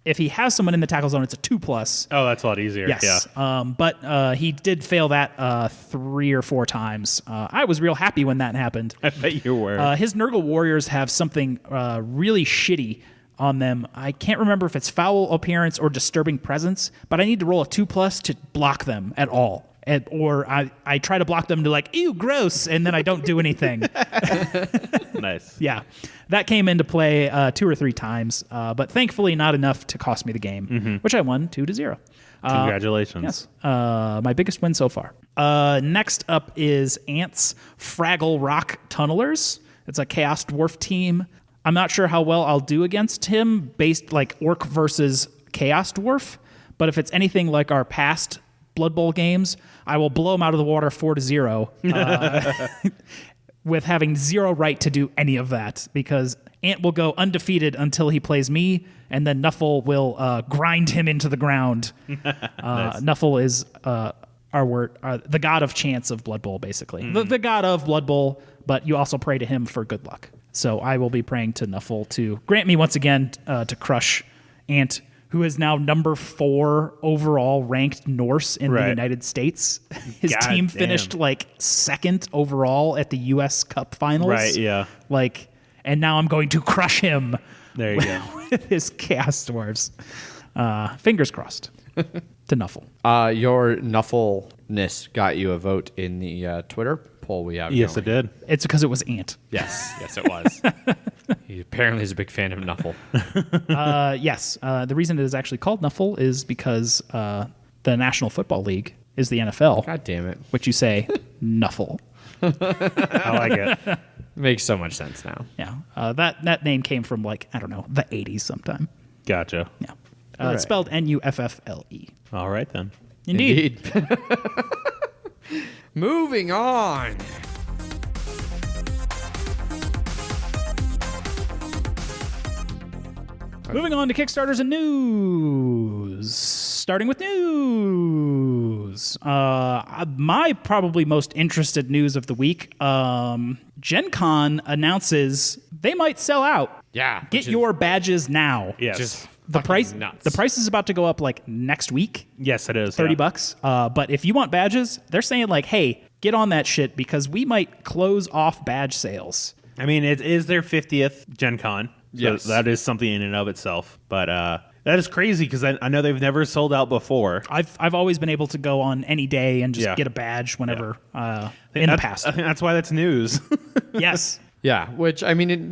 If he has someone in the tackle zone, it's a 2+. Oh, that's a lot easier. Yes. Yeah. But he did fail that 3 or 4 times. I was real happy when that happened. I bet you were. His Nurgle Warriors have something really shitty on them. I can't remember if it's foul appearance or disturbing presence, but I need to roll a 2+ to block them at all. Or I try to block them to like, ew, gross, and then I don't do anything. Nice. Yeah. That came into play 2 or 3 times, but thankfully not enough to cost me the game, which I won 2-0. Congratulations. Yes. My biggest win so far. Next up is Ant's Fraggle Rock Tunnelers. It's a Chaos Dwarf team. I'm not sure how well I'll do against him based like Orc versus Chaos Dwarf, but if it's anything like our past Blood Bowl games, I will blow him out of the water 4-0 with having 0 right to do any of that because Ant will go undefeated until he plays me, and then Nuffle will grind him into the ground. Nice. Nuffle is our word, the god of chance of Blood Bowl, basically. The god of Blood Bowl, but you also pray to him for good luck. So I will be praying to Nuffle to grant me once again to crush Ant, who is now number 4 overall ranked Norse in the United States. His team finished like 2nd overall at the U.S. Cup Finals. Right, yeah. Like, and now I'm going to crush him. There you go. With his Chaos Dwarves. Fingers crossed to Nuffle. Your Nuffle-ness got you a vote in the Twitter poll we have. Yes, it did. It's because it was Ant. Yes, it was. He apparently is a big fan of Nuffle. Yes. The reason it is actually called Nuffle is because the National Football League is the NFL. God damn it. Which you say Nuffle. I like it. Makes so much sense now. Yeah. That name came from like, I don't know, the 80s sometime. Gotcha. Yeah. It's spelled Nuffle. All right, then. Indeed. Moving on. Moving on to Kickstarters and news. Starting with news. My probably most interested news of the week. Gen Con announces they might sell out. Yeah. Get your badges now. Yes. Just The price nuts. The price is about to go up like next week. Yes, it is. $30. But if you want badges, they're saying like, hey, get on that shit because we might close off badge sales. I mean, it is their 50th Gen Con. So Yes. that is something in and of itself. But that is crazy because I know they've never sold out before. I've always been able to go on any day and just get a badge whenever in the past. I think that's why that's news. Yes. Yeah, which I mean,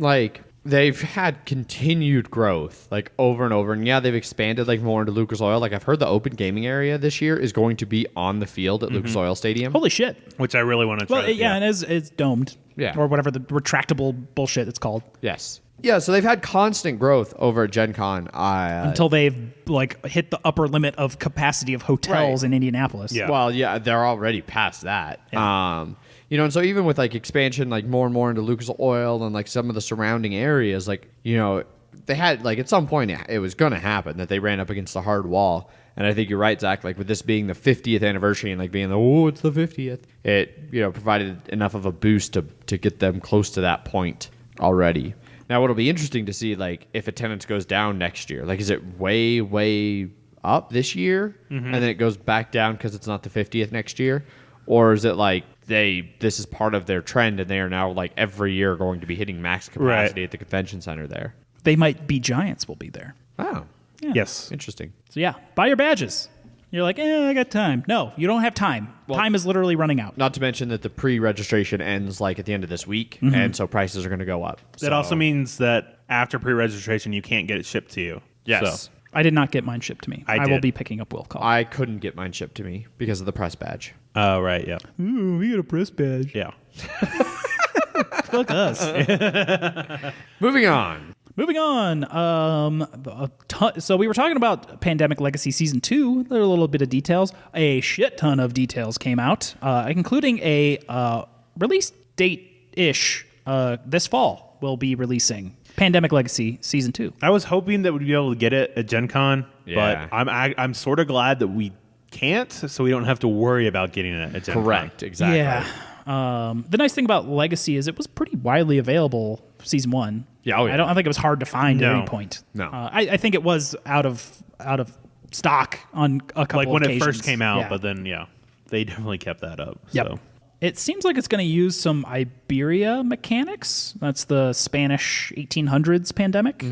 they've had continued growth like over and over, and yeah, they've expanded like more into Lucas Oil. Like I've heard the open gaming area this year is going to be on the field at Lucas Oil Stadium. Holy shit. Which I really want to try. Well, yeah, and it's domed. Yeah. Or whatever the retractable bullshit it's called. Yes. Yeah, so they've had constant growth over at Gen Con. Until they've like hit the upper limit of capacity of hotels Right. in Indianapolis. Yeah. Well, yeah, they're already past that. Yeah. You know, and so even with like expansion, like more and more into Lucas Oil and like some of the surrounding areas, like, you know, they had like at some point it was going to happen that they ran up against a hard wall. And I think you're right, Zach. Like with this being the 50th anniversary and like being it's the 50th, it, you know, provided enough of a boost to get them close to that point already. Now, what'll be interesting to see, like, if attendance goes down next year, like, is it way, way up this year, and then it goes back down because it's not the 50th next year, or is it like this is part of their trend, and they are now like every year going to be hitting max capacity at the convention center there? They might be giants will be there. Oh, Yeah. Yes. interesting. So yeah, buy your badges. You're like, I got time. No, you don't have time. Time is literally running out. Not to mention that the pre-registration ends like at the end of this week, and so prices are going to go up. That also means that after pre-registration, you can't get it shipped to you. Yes. So, I did not get mine shipped to me. I will did. be picking up will call. I couldn't get mine shipped to me because of the press badge. oh, right. Yeah. Ooh, we got a press badge. Yeah. Fuck us. Moving on. Moving on. So we were talking about Pandemic Legacy Season 2. There are a little bit of details. A shit ton of details came out, including a release date-ish this fall. We'll be releasing Pandemic Legacy Season 2. I was hoping that we'd be able to get it at Gen Con, Yeah. but I'm sort of glad that we can't, so we don't have to worry about getting it at Gen Con. Correct. Exactly. Yeah. The nice thing about Legacy is it was pretty widely available Season 1. Yeah, oh, yeah. I don't think it was hard to find at No. any point. No. I think it was out of stock on a couple Like when occasions. it first came out, Yeah. but then, they definitely kept that up. Yep. So. It seems like it's going to use some Iberia mechanics. That's the Spanish 1800s pandemic,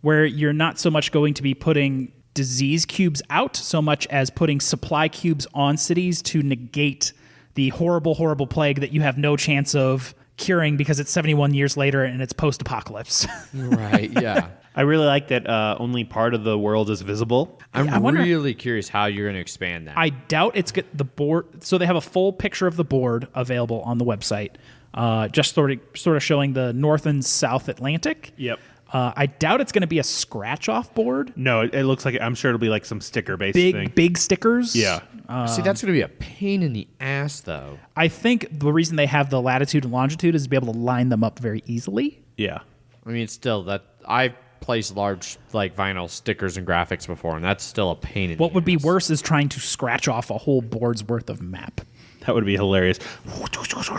where you're not so much going to be putting disease cubes out so much as putting supply cubes on cities to negate the horrible, horrible plague that you have no chance of curing because it's 71 years later and it's post-apocalypse. Right. Yeah. I really like that only part of the world is visible. I'm I wonder- really curious how you're going to expand that. I doubt it's get the board. So they have a full picture of the board available on the website, just sort of showing the North and South Atlantic. Yep. I doubt it's going to be a scratch-off board. No, it looks like I'm sure it'll be like some sticker-based Big, thing. big stickers. Yeah. See, that's going to be a pain in the ass, though. I think the reason they have the latitude and longitude is to be able to line them up very easily. Yeah. I mean, it's still that I've placed large like vinyl stickers and graphics before, and that's still a pain in the What would be ass. worse is trying to scratch off a whole board's worth of map. That would be hilarious.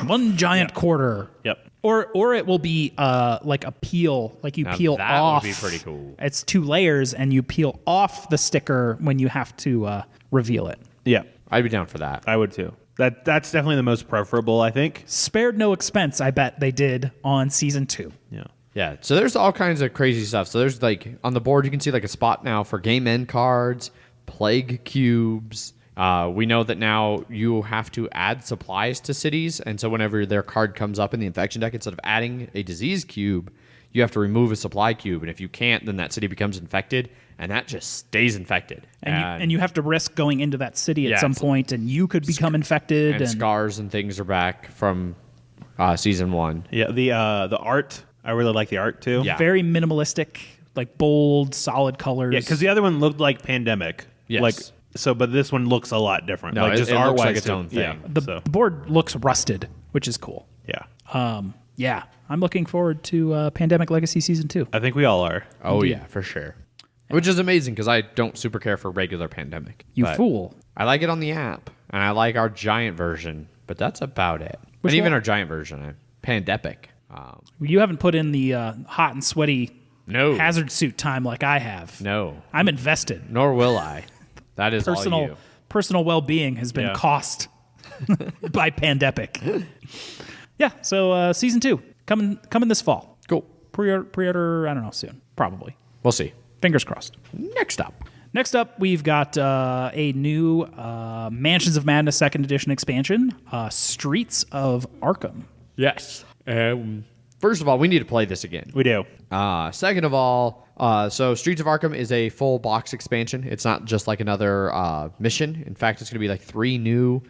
One giant quarter. Yep. Or it will be like a peel, like you Now peel that would off. be pretty cool. It's 2 layers, and you peel off the sticker when you have to reveal it. Yeah. I'd be down for that. I would too. That's definitely the most preferable, I think. Spared no expense, I bet they did on Season 2. Yeah. Yeah, so there's all kinds of crazy stuff. So there's like on the board you can see like a spot now for game end cards, plague cubes. We know that now you have to add supplies to cities, and so whenever their card comes up in the infection deck, instead of adding a disease cube, you have to remove a supply cube, and if you can't, then that city becomes infected, and that just stays infected. And you have to risk going into that city at Yeah, some it's- point, and you could become infected. and scars and things are back from season 1. Yeah. The art, I really like the art too. Yeah. Very minimalistic, like bold, solid colors. Yeah, because the other one looked like Pandemic. Yes. Like but this one looks a lot different. No, like it just looks art-wise like its too. own thing. Yeah. the board looks rusted, which is cool. Yeah. Yeah, I'm looking forward to Pandemic Legacy Season 2. I think we all are. Oh yeah, for sure. Which is amazing because I don't super care for regular Pandemic. You but fool. I like it on the app, and I like our giant version, but that's about it. Which and even one? our giant version, Pandepic. You haven't put in the hot and sweaty No. hazard suit time like I have. No, I'm invested. nor will I. That is all you. Personal well-being has been Yeah. cost by Pandemic. Yeah, so Season 2 coming this fall. Cool. Pre-order, I don't know, soon. Probably. We'll see. Fingers crossed. Next up. Next up, we've got a new Mansions of Madness 2nd Edition expansion, Streets of Arkham. Yes. first of all, we need to play this again. We do. Second of all, so Streets of Arkham is a full box expansion. It's not just like another mission. In fact, it's going to be like 3 new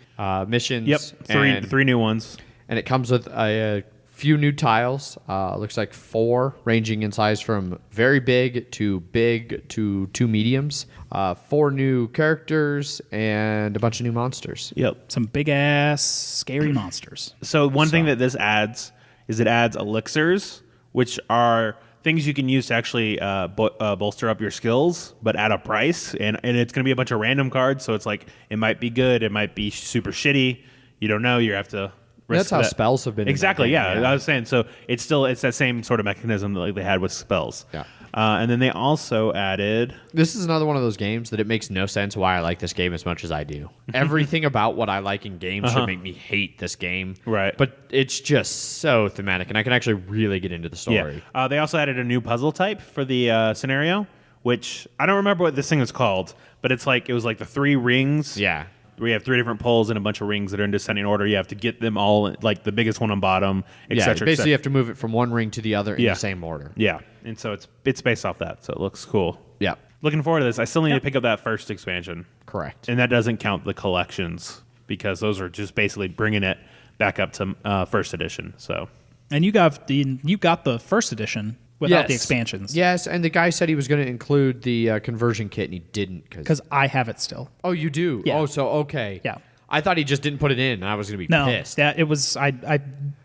missions. Yep, three new ones. And it comes with a few new tiles. Looks like 4, ranging in size from very big to 2 mediums. 4 new characters and a bunch of new monsters. Yep. Some big ass scary monsters. So one thing that this adds is it adds elixirs, which are things you can use to actually bolster up your skills, but at a price. And it's going to be a bunch of random cards. So it's like, it might be good. It might be super shitty. You don't know. You have to... That's how spells have been. Exactly, in that game, yeah. I was saying, so it's that same sort of mechanism that like they had with spells. Yeah. And then they also added... This is another one of those games that it makes no sense why I like this game as much as I do. Everything about what I like in games should make me hate this game. Right. But it's just so thematic, and I can actually really get into the story. Yeah. They also added a new puzzle type for the scenario, which I don't remember what this thing was called, but it was like the 3 rings. Yeah. We have 3 different poles and a bunch of rings that are in descending order. You have to get them all, like the biggest one on bottom, et cetera. Basically, you have to move it from one ring to the other in the same order. Yeah, and so it's based off that, so it looks cool. Yeah. Looking forward to this. I still need to pick up that first expansion. Correct. And that doesn't count the collections because those are just basically bringing it back up to first edition. So. And you got the first edition without the expansions. Yes, and the guy said he was going to include the conversion kit, and he didn't. Because I have it still. Oh, you do? Yeah. Oh, so okay. Yeah. I thought he just didn't put it in, and I was going to be pissed. Yeah, it was. I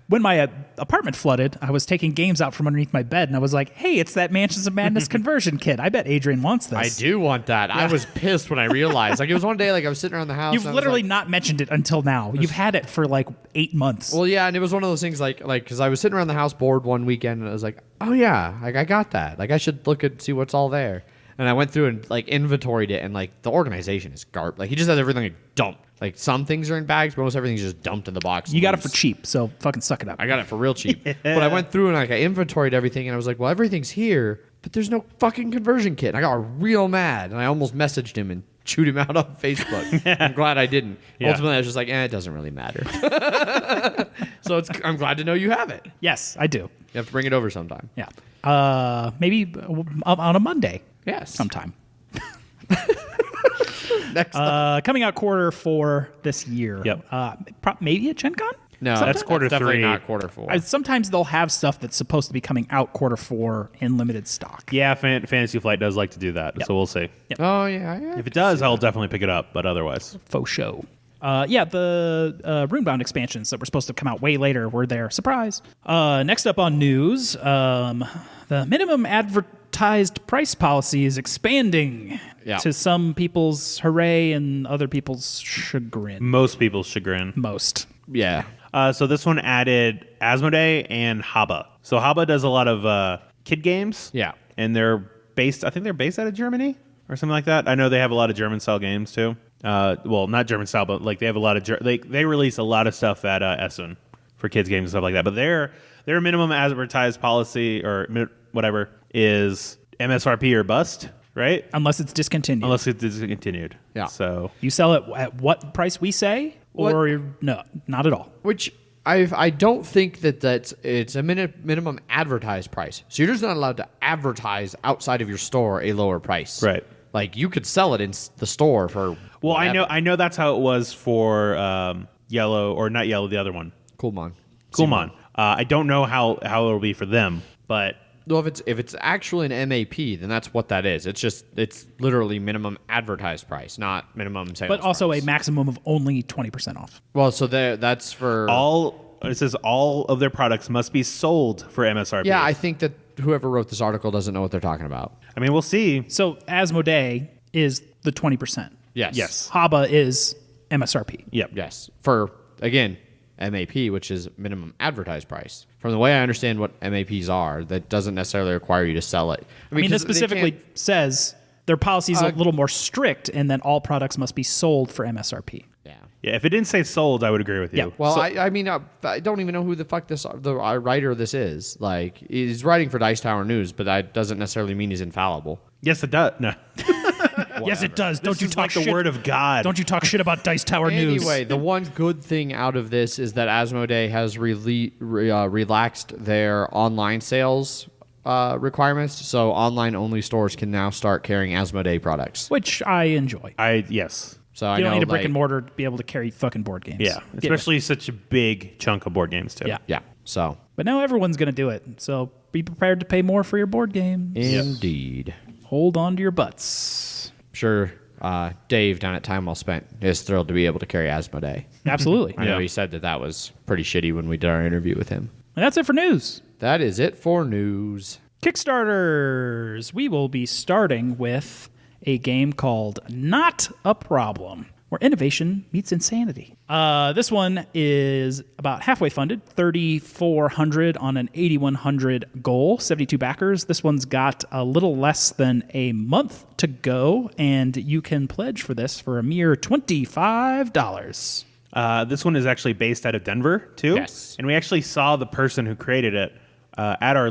when my apartment flooded, I was taking games out from underneath my bed, and I was like, "Hey, it's that Mansions of Madness conversion kit. I bet Adrian wants this." I do want that. Yeah. I was pissed when I realized. Like, it was one day, like, I was sitting around the house. You've literally not mentioned it until now. You've had it for like 8 months. Well, yeah, and it was one of those things, like, because I was sitting around the house bored one weekend, and I was like, "Oh yeah, like I got that. Like, I should look at see what's all there." And I went through and like inventoried it, and like the organization is garbage. Like, he just has everything like dumped. Like, some things are in bags, but most everything's just dumped in the box. You got it for cheap, so fucking suck it up. I got it for real cheap. Yeah. But I went through and like I inventoried everything, and I was like, well, everything's here, but there's no fucking conversion kit. And I got real mad, and I almost messaged him and chewed him out on Facebook. I'm glad I didn't. Yeah. Ultimately, I was just like, it doesn't really matter. So I'm glad to know you have it. Yes, I do. You have to bring it over sometime. Yeah. Maybe on a Monday. Yes. Sometime. Next up. Coming out Q4 this year. Yep. Maybe at Gen Con? No, that's Q3. Definitely not Q4. Sometimes they'll have stuff that's supposed to be coming out Q4 in limited stock. Yeah, Fantasy Flight does like to do that, so we'll see. Yep. Oh, yeah. If it does, I'll definitely pick it up, but otherwise. Faux show. The Runebound expansions that were supposed to come out way later were there. Surprise. Next up on news, the minimum advertised price policy is expanding to some people's hooray and other people's chagrin. Most people's chagrin. Most. Yeah. So this one added Asmodee and Haba. So Haba does a lot of kid games. Yeah. And they're based out of Germany or something like that. I know they have a lot of German-style games, too. Well, not German-style, but like they have a lot of... They release a lot of stuff at Essen for kids games and stuff like that. But their minimum advertised policy or whatever is MSRP or bust, right? Unless it's discontinued. Yeah. So you sell it at what price we say, or no, not at all. Which I don't think it's a minimum advertised price. So you're just not allowed to advertise outside of your store a lower price. Right. Like, you could sell it in the store for Well, whatever. I know that's how it was for Yellow, or not Yellow, the other one. Coolmon. I don't know how it'll be for them, but... Well, if it's actually an MAP, then that's what that is. It's literally minimum advertised price, not minimum sales But also price. a maximum of only 20% off. Well, so that's for... It says all of their products must be sold for MSRP. Yeah, I think that whoever wrote this article doesn't know what they're talking about. I mean, we'll see. So Asmodee is the 20%. Yes. Haba is MSRP. Yep. Yes. For, again, MAP, which is minimum advertised price. From the way I understand what MAPs are, that doesn't necessarily require you to sell it. I mean, 'cause this specifically says their policy is a little more strict, and that all products must be sold for MSRP. Yeah. Yeah, if it didn't say sold, I would agree with you. Yeah. Well, I mean, I don't even know who the fuck the writer of this is. Like, he's writing for Dice Tower News, but that doesn't necessarily mean he's infallible. Yes, it does. No. Yes, it does. Don't This you is talk like shit. the word of God. Don't you talk shit about Dice Tower News. Anyway, the one good thing out of this is that Asmodee has relaxed their online sales requirements, so online-only stores can now start carrying Asmodee products. Which I enjoy. Yes. So I You don't know, need a brick like- and mortar to be able to carry fucking board games. Yeah, Get especially such a big chunk of board games too. Yeah. Yeah. So But now everyone's going to do it. So be prepared to pay more for your board games. indeed, Hold on to your butts. sure. Dave down at Time Well Spent is thrilled to be able to carry Asmodee. Absolutely. I know Yeah. he said that was pretty shitty when we did our interview with him. And that's it for news. That is it for news. Kickstarters. We will be starting with a game called Not a Problem, where innovation meets insanity. This one is about halfway funded, 3,400 on an 8,100 goal, 72 backers. This one's got a little less than a month to go, and you can pledge for this for a mere $25. This one is actually based out of Denver too. Yes. And we actually saw the person who created it at our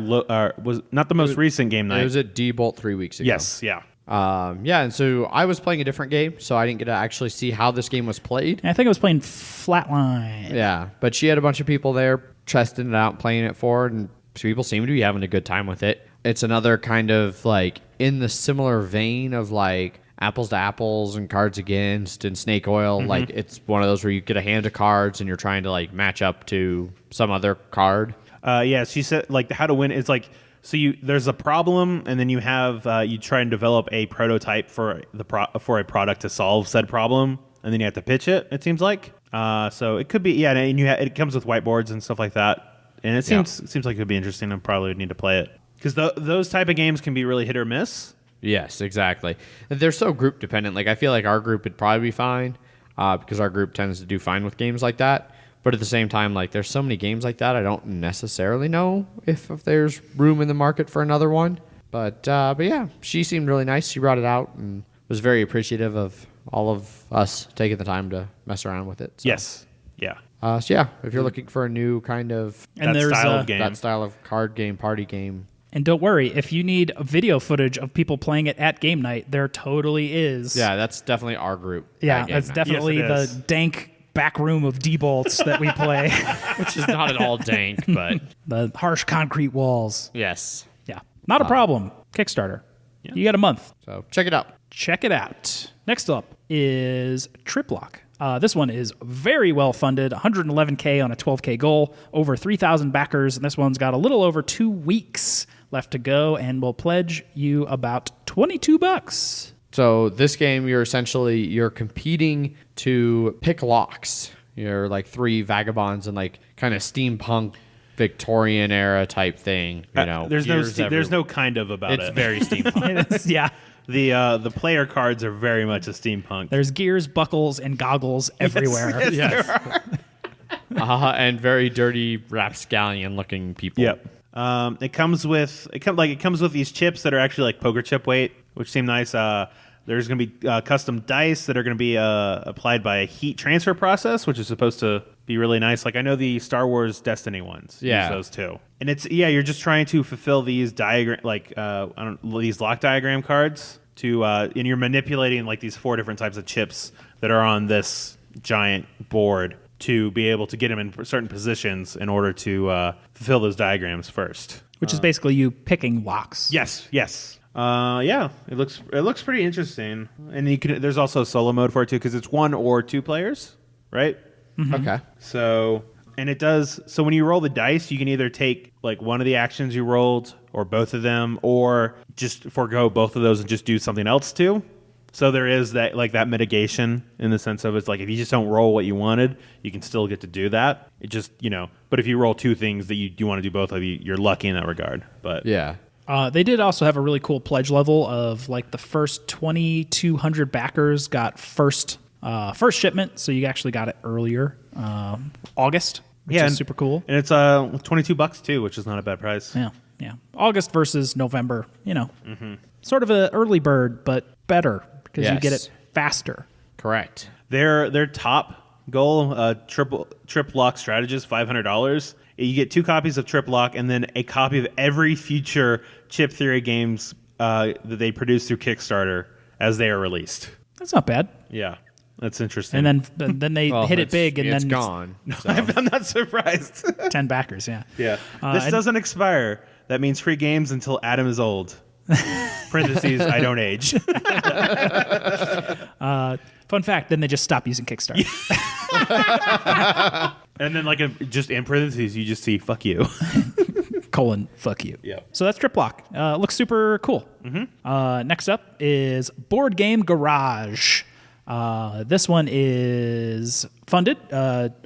was not the most recent game night. It was at D-Bolt 3 weeks ago. Yes. Yeah. Yeah, and so I was playing a different game, so I didn't get to actually see how this game was played. And I think I was playing Flatline. Yeah, but she had a bunch of people there testing it out, playing it for her, and people seem to be having a good time with it. It's another kind of like in the similar vein of like Apples to Apples and Cards Against and Snake Oil. Like it's one of those where you get a hand of cards and you're trying to like match up to some other card. Yeah. She said like how to win. It's like so there's a problem and then you have you try and develop a prototype for for a product to solve said problem and then you have to pitch it. It seems like so it could be and it comes with whiteboards and stuff like that. And it seems like it could be interesting. I probably would need to play it because those type of games can be really hit or miss. Yes, exactly. They're so group dependent. Like I feel like our group would probably be fine because our group tends to do fine with games like that. But at the same time, like there's so many games like that, I don't necessarily know if there's room in the market for another one. But yeah, she seemed really nice. She brought it out and was very appreciative of all of us taking the time to mess around with it. So, Yes. Yeah. So yeah, if you're looking for a new kind of And That there's style of game. that style of card game, party game. And don't worry, if you need video footage of people playing it at game night, there totally is. Yeah, that's definitely our group. Yeah, at game that's night. definitely Yes, it the is. dank back room of D-bolts that we play. Which is not at all dank, but The harsh concrete walls. yes. Yeah. Not a problem. Kickstarter. You got a month. So check it out. Check it out. Next up is Triplock. This one is very well funded, 111K on a 12K goal, over 3,000 backers, and this one's got a little over 2 weeks left to go, and will pledge you about $22. So this game, you're competing to pick locks. You're like three vagabonds and like kind of steampunk Victorian era type thing. You know, there's gears no kind of about It's it. very steampunk. Yeah. The player cards are very much a steampunk. There's gears, buckles, and goggles everywhere. Yes. And very dirty rapscallion looking people. Yep. It comes with these chips that are actually like poker chip weight, which seem nice. There's going to be custom dice that are going to be applied by a heat transfer process, which is supposed to be really nice. Like I know the Star Wars Destiny ones use those too. And it's you're just trying to fulfill these these lock diagram cards to and you're manipulating like these 4 different types of chips that are on this giant board to be able to get them in certain positions in order to fulfill those diagrams first. Which is basically you picking locks. Yes. Yeah, it looks pretty interesting, and there's also a solo mode for it too because it's 1 or 2 players, right? Okay. So and it does. So when you roll the dice, you can either take like one of the actions you rolled, or both of them, or just forego both of those and just do something else too. So there is that that mitigation in the sense of it's like if you just don't roll what you wanted, you can still get to do that. It just but if you roll 2 things that you do want to do both of, you're lucky in that regard. But Yeah. They did also have a really cool pledge level of like the first 2,200 backers got first shipment, so you actually got it earlier, August, which is super cool. And it's $22 too, which is not a bad price. Yeah. August versus November, sort of an early bird, but better because you get it faster. Correct. Their top goal, Triplock Strategist, $500. You get 2 copies of Triplock and then a copy of every future Chip Theory games that they produce through Kickstarter as they are released. That's not bad. Yeah, that's interesting. And then they hit it big, and it's then gone. So. I'm not surprised. 10 backers. Yeah. Yeah. This doesn't expire. That means free games until Adam is old. Parentheses, I don't age. Fun fact: then they just stop using Kickstarter. And then, like, just in parentheses, you just see "fuck you." Fuck you. Yeah. So that's Triplock. Looks super cool. Next up is Board Game Garage. This one is funded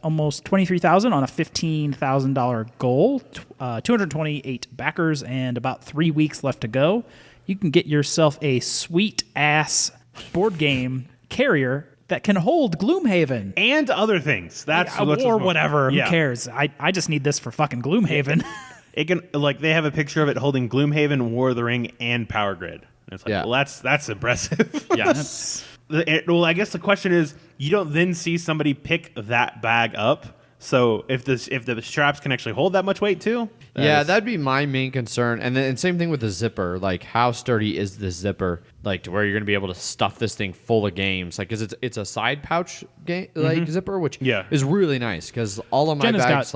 almost $23,000 on a $15,000 goal. 228 backers and about 3 weeks left to go. You can get yourself a sweet ass board game carrier that can hold Gloomhaven. And other things. That's Or whatever. Yeah. Who cares? I just need this for fucking Gloomhaven. It can, like, they have a picture of it holding Gloomhaven, War of the Ring, and Power Grid. And it's like, Yeah. well, that's impressive. Yes. Well, I guess the question is, you don't then see somebody pick that bag up. So if the straps can actually hold that much weight too, That'd be my main concern. And then same thing with the zipper. Like, how sturdy is this zipper? Like, to where you're going to be able to stuff this thing full of games. Like, because it's a side pouch zipper, which is really nice. Because all of my bags,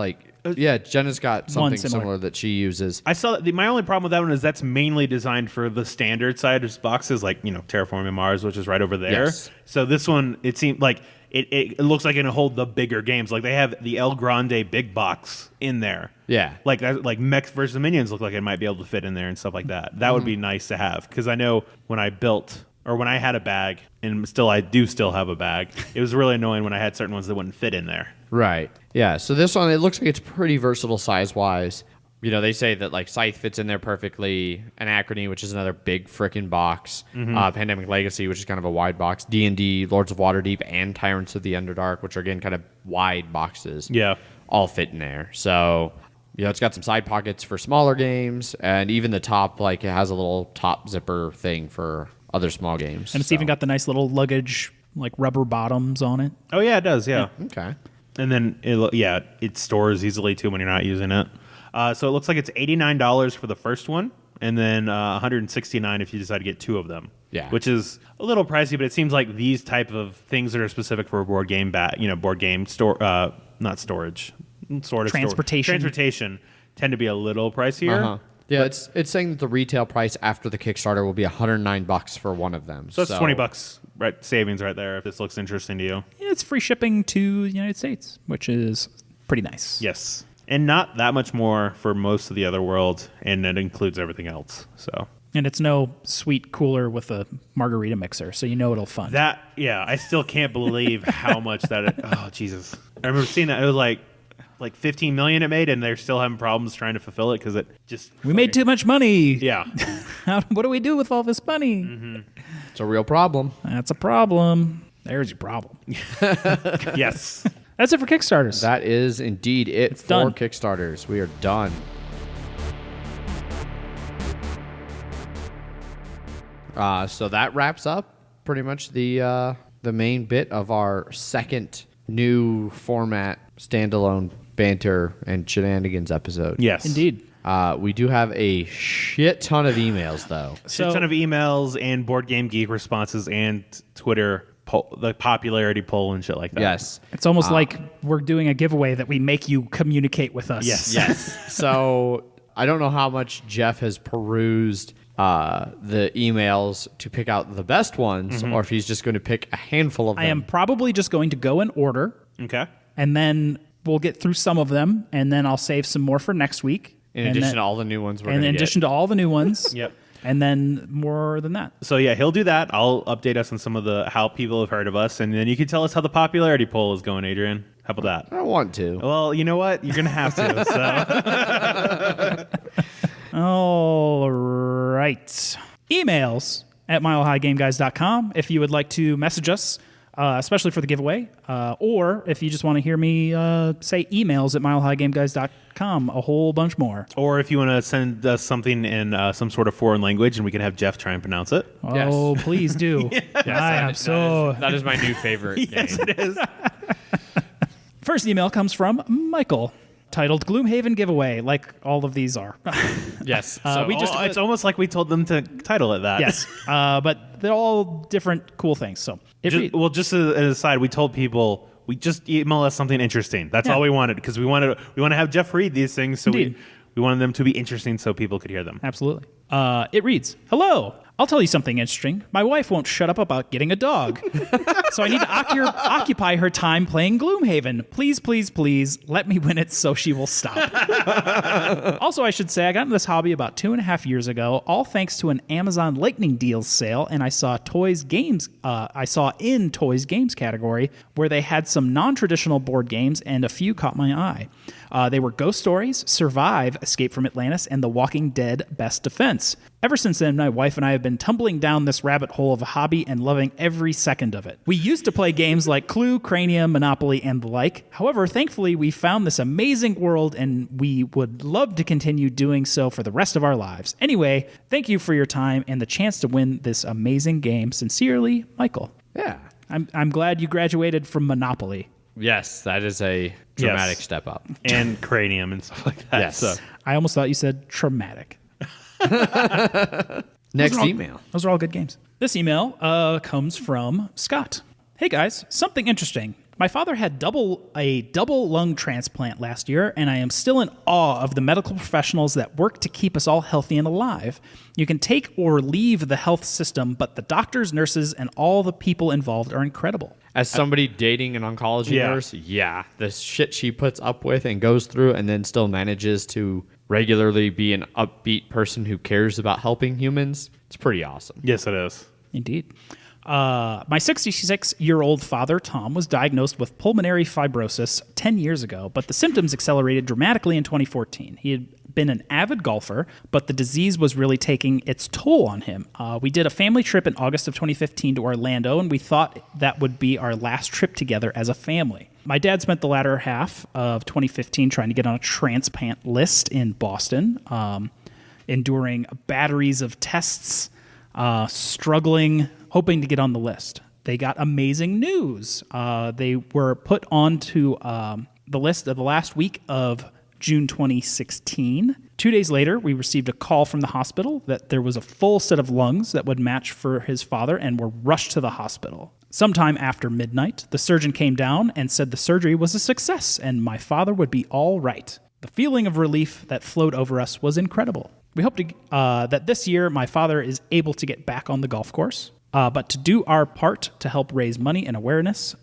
Jenna's got something similar that she uses. I saw that. My only problem with that one is that's mainly designed for the standard size boxes, like, Terraforming Mars, which is right over there. Yes. So this one, it seemed like it looks like it'll hold the bigger games. Like, they have the El Grande big box in there. Yeah. Like Mechs versus Minions look like it might be able to fit in there and stuff like that. That would be nice to have, because I know when I built, or when I had a bag, and I do still have a bag, it was really annoying when I had certain ones that wouldn't fit in there. Right. Yeah. So this one, it looks like it's pretty versatile size-wise. They say that, like, Scythe fits in there perfectly. Anachrony, which is another big frickin' box. Pandemic Legacy, which is kind of a wide box. D&D, Lords of Waterdeep, and Tyrants of the Underdark, which are, again, kind of wide boxes. Yeah. All fit in there. So, it's got some side pockets for smaller games. And even the top, like, it has a little top zipper thing for other small games. And it's even got the nice little luggage, like rubber bottoms on it. Oh, yeah, it does, yeah. Okay. And then, it stores easily, too, when you're not using it. So it looks like it's $89 for the first one, and then $169 if you decide to get two of them. Yeah. Which is a little pricey, but it seems like these type of things that are specific for a board game, board game store, not storage, sort of transportation tend to be a little pricier. Uh-huh. Yeah, it's saying that the retail price after the Kickstarter will be $109 for one of them. So that's $20 right, savings right there if this looks interesting to you. Yeah, it's free shipping to the United States, which is pretty nice. Yes. And not that much more for most of the other world, and it includes everything else. So. And it's no sweet cooler with a margarita mixer, so it'll fund. I still can't believe how much oh, Jesus. I remember seeing that. It was like 15 million it made, and they're still having problems trying to fulfill it because it just... We made too much money. Yeah. What do we do with all this money? Mm-hmm. It's a real problem. That's a problem. There's your problem. Yes. That's it for Kickstarters. That is indeed it for done. Kickstarters. We are done. So that wraps up pretty much the main bit of our second new format standalone banter and shenanigans episode. Yes. Indeed. We do have a shit ton of emails, though. Shit ton of emails and Board Game Geek responses and Twitter the popularity poll and shit like that. Yes. It's almost like we're doing a giveaway that we make you communicate with us. Yes. So I don't know how much Jeff has perused the emails to pick out the best ones, or if he's just going to pick a handful of them. I am probably just going to go in order, Okay. and then we'll get through some of them, and then I'll save some more for next week. In addition to all the new ones we're And going in to addition to all the new ones. Yep. And then more than that. So yeah, he'll do that. I'll update us on some of how people have heard of us, and then you can tell us how the popularity poll is going, Adrian. How about that? I don't want to. Well, you know what? You're gonna have to. So. All right. Emails at milehighgameguys.com if you would like to message us, especially for the giveaway, or if you just want to hear me say emails at milehighgameguys.com, a whole bunch more. Or if you want to send us something in some sort of foreign language, and we can have Jeff try and pronounce it. Oh, please do. That is my new favorite game. Yes, it is. First email comes from Michael. titled Gloomhaven Giveaway, like all of these are. Yes. It's almost like we told them to title it that. Yes, but they're all different cool things. So Just as an aside, we told people we just email us something interesting. That's all we wanted because we want to have Jeff read these things. So we wanted them to be interesting so people could hear them. Absolutely. It reads, "Hello. I'll tell you something interesting. My wife won't shut up about getting a dog. So I need to occupy her time playing Gloomhaven. Please, please, please let me win it so she will stop." Also, I should say I got into this hobby about 2.5 years ago, all thanks to an Amazon Lightning Deals sale, and I saw in Toys Games category where they had some non-traditional board games, and a few caught my eye. They were Ghost Stories, Survive, Escape from Atlantis, and The Walking Dead Best Defense. Ever since then, my wife and I have been tumbling down this rabbit hole of a hobby and loving every second of it. We used to play games like Clue, Cranium, Monopoly, and the like. However, thankfully, we found this amazing world, and we would love to continue doing so for the rest of our lives. Anyway, thank you for your time and the chance to win this amazing game. Sincerely, Michael. Yeah. I'm glad you graduated from Monopoly. Yes, that is a dramatic step up. And Cranium and stuff like that. Yes. So. I almost thought you said traumatic. Next email. Those are all good games. This email comes from Scott. "Hey guys, something interesting. My father had a double lung transplant last year, and I am still in awe of the medical professionals that work to keep us all healthy and alive. You can take or leave the health system, but the doctors, nurses, and all the people involved are incredible." As somebody dating an oncology nurse, the shit she puts up with and goes through and then still manages to regularly be an upbeat person who cares about helping humans, it's pretty awesome. Yes, it is. Indeed. My 66-year-old father, Tom, was diagnosed with pulmonary fibrosis 10 years ago, but the symptoms accelerated dramatically in 2014. He had been an avid golfer, but the disease was really taking its toll on him. We did a family trip in August of 2015 to Orlando, and we thought that would be our last trip together as a family. My dad spent the latter half of 2015 trying to get on a transplant list in Boston, enduring batteries of tests, struggling, hoping to get on the list. They got amazing news. They were put onto the list of the last week of June 2016. 2 days later, we received a call from the hospital that there was a full set of lungs that would match for his father and were rushed to the hospital. Sometime after midnight, the surgeon came down and said the surgery was a success and my father would be all right. The feeling of relief that flowed over us was incredible. We hope that this year my father is able to get back on the golf course, but to do our part to help raise money and awareness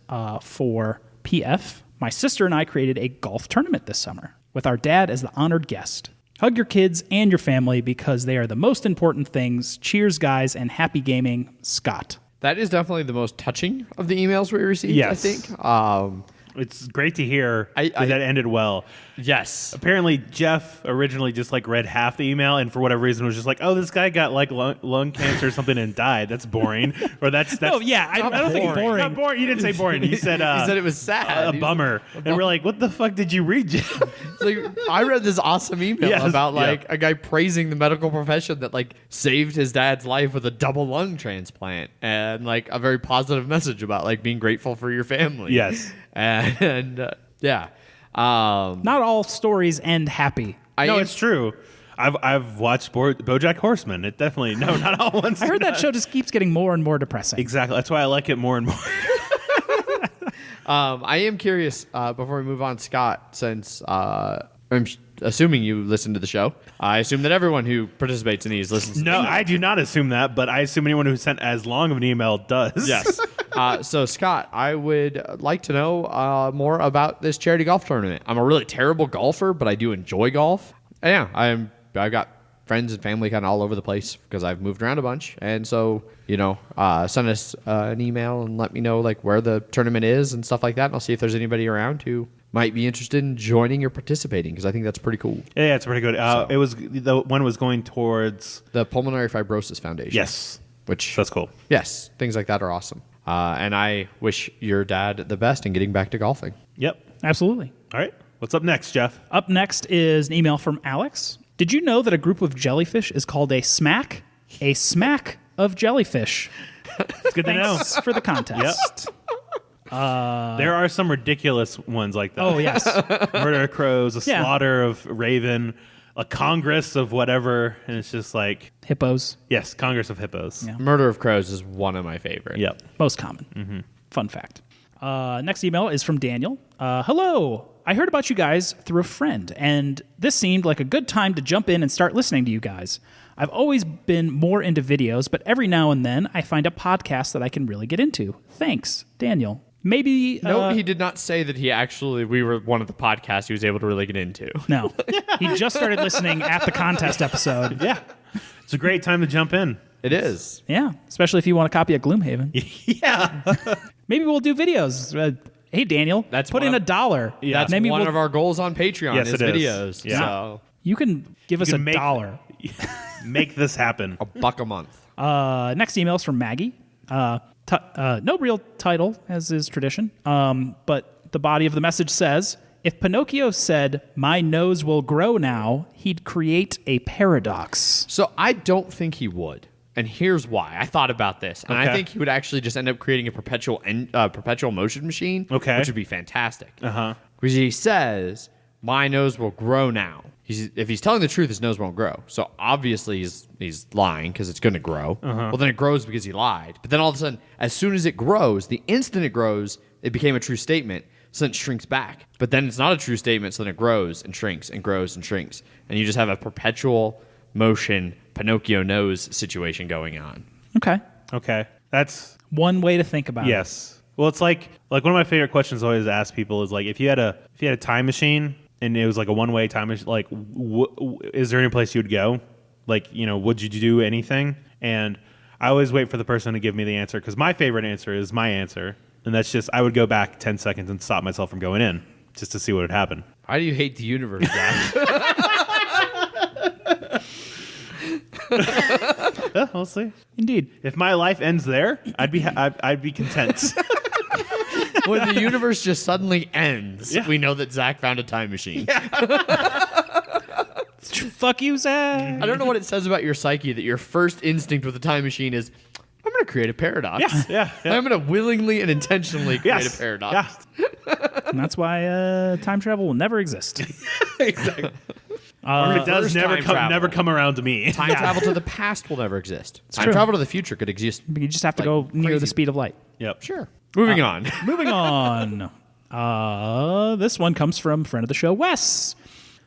for PF, my sister and I created a golf tournament this summer with our dad as the honored guest. Hug your kids and your family because they are the most important things. Cheers, guys, and happy gaming, Scott. That is definitely the most touching of the emails we received, Yes. I think. It's great to hear that ended well. Yes. Apparently, Jeff originally just read half the email, and for whatever reason was just like, "Oh, this guy got lung cancer or something and died. That's boring." Or that's Oh yeah, I don't think boring. Not boring. You didn't say boring. You said he said it was sad. A bummer. And we're like, "What the fuck did you read, Jeff?" I read this awesome email about a guy praising the medical profession that saved his dad's life with a double lung transplant and a very positive message about being grateful for your family. Yes. And yeah. Not all stories end happy. It's true. I've watched BoJack Horseman. It definitely not all ones. I heard that show just keeps getting more and more depressing. Exactly. That's why I like it more and more. I am curious before we move on, Scott, since I'm assuming you listen to the show. I assume that everyone who participates in these listens. No, I do not assume that, but I assume anyone who sent as long of an email does. Yes. So, Scott, I would like to know more about this charity golf tournament. I'm a really terrible golfer, but I do enjoy golf. And yeah, I've got friends and family kind of all over the place because I've moved around a bunch. And so, send us an email and let me know where the tournament is and stuff like that. And I'll see if there's anybody around who might be interested in joining or participating because I think that's pretty cool. Yeah, it's pretty good. It was the one was going towards the Pulmonary Fibrosis Foundation. Yes, which that's cool. Yes, things like that are awesome. And I wish your dad the best in getting back to golfing. Yep, absolutely. All right, what's up next, Jeff? Up next is an email from Alex. Did you know that a group of jellyfish is called a smack? A smack of jellyfish. It's good to know. Thanks for the context. Yep. There are some ridiculous ones like that. Oh, yes. Murder of crows, a Yeah. slaughter of raven, a congress of whatever, and it's just like, Hippos. yes, Congress of hippos. Yeah. Murder of Crows is one of my favorite. Yep. Most common. Fun fact. Next email is from Daniel. Hello. I heard about you guys through a friend, and this seemed like a good time to jump in and start listening to you guys. I've always been more into videos, but every now and then I find a podcast that I can really get into. Thanks, Daniel. Maybe... No, he did not say that we were one of the podcasts he was able to really get into. No. He just started listening at the contest episode. Yeah. It's a great time to jump in. It is. Yeah, especially if you want a copy of Gloomhaven. Yeah. Maybe we'll do videos. Hey, Daniel, That's put one in of- $1. Yeah. That's Maybe one we'll- of our goals on Patreon Yes, is it is. videos. Yeah. So You can give us can make- $1. Make this happen. $1 a month. Next email is from Maggie. No real title, as is tradition, but the body of the message says, if Pinocchio said, my nose will grow now, he'd create a paradox. So I don't think he would. And here's why. I thought about this. And I Okay. think he would actually just end up creating a perpetual motion machine. Okay. Which would be fantastic. Uh-huh. Because he says, my nose will grow now. If he's telling the truth, his nose won't grow. So obviously he's lying because it's going to grow. Well, then it grows because he lied. But then all of a sudden, as soon as it grows, the instant it grows, it became a true statement. So then it shrinks back. But then it's not a true statement. So then it grows and shrinks and grows and shrinks. And you just have a perpetual motion Pinocchio nose situation going on. Okay. Okay. That's One way to think about it. yes. Well, it's like one of my favorite questions I always ask people is like, if you had a time machine and it was like a one-way time machine, like, is there any place you would go? Like, would you do anything? And I always wait for the person to give me the answer because my favorite answer is my answer, and that's just I would go back 10 seconds and stop myself from going in just to see what would happen. Why do you hate the universe, Zach? Yeah, we'll see. Indeed. If my life ends there, I'd be content. When the universe just suddenly ends, Yeah. we know that Zach found a time machine. Fuck you, Zach. I don't know what it says about your psyche that your first instinct with a time machine is, I'm going to create a paradox. Yeah. I'm going to willingly and intentionally create Yes. a paradox. Yeah. And that's why time travel will never exist. Exactly. Or it does First never time come travel. around to me. Time travel to the past will never exist. Time true. travel to the future could exist. You just have to Like, go near crazy. the speed of light. Yep. Sure. Moving on. Moving on. This one comes from friend of the show, Wes.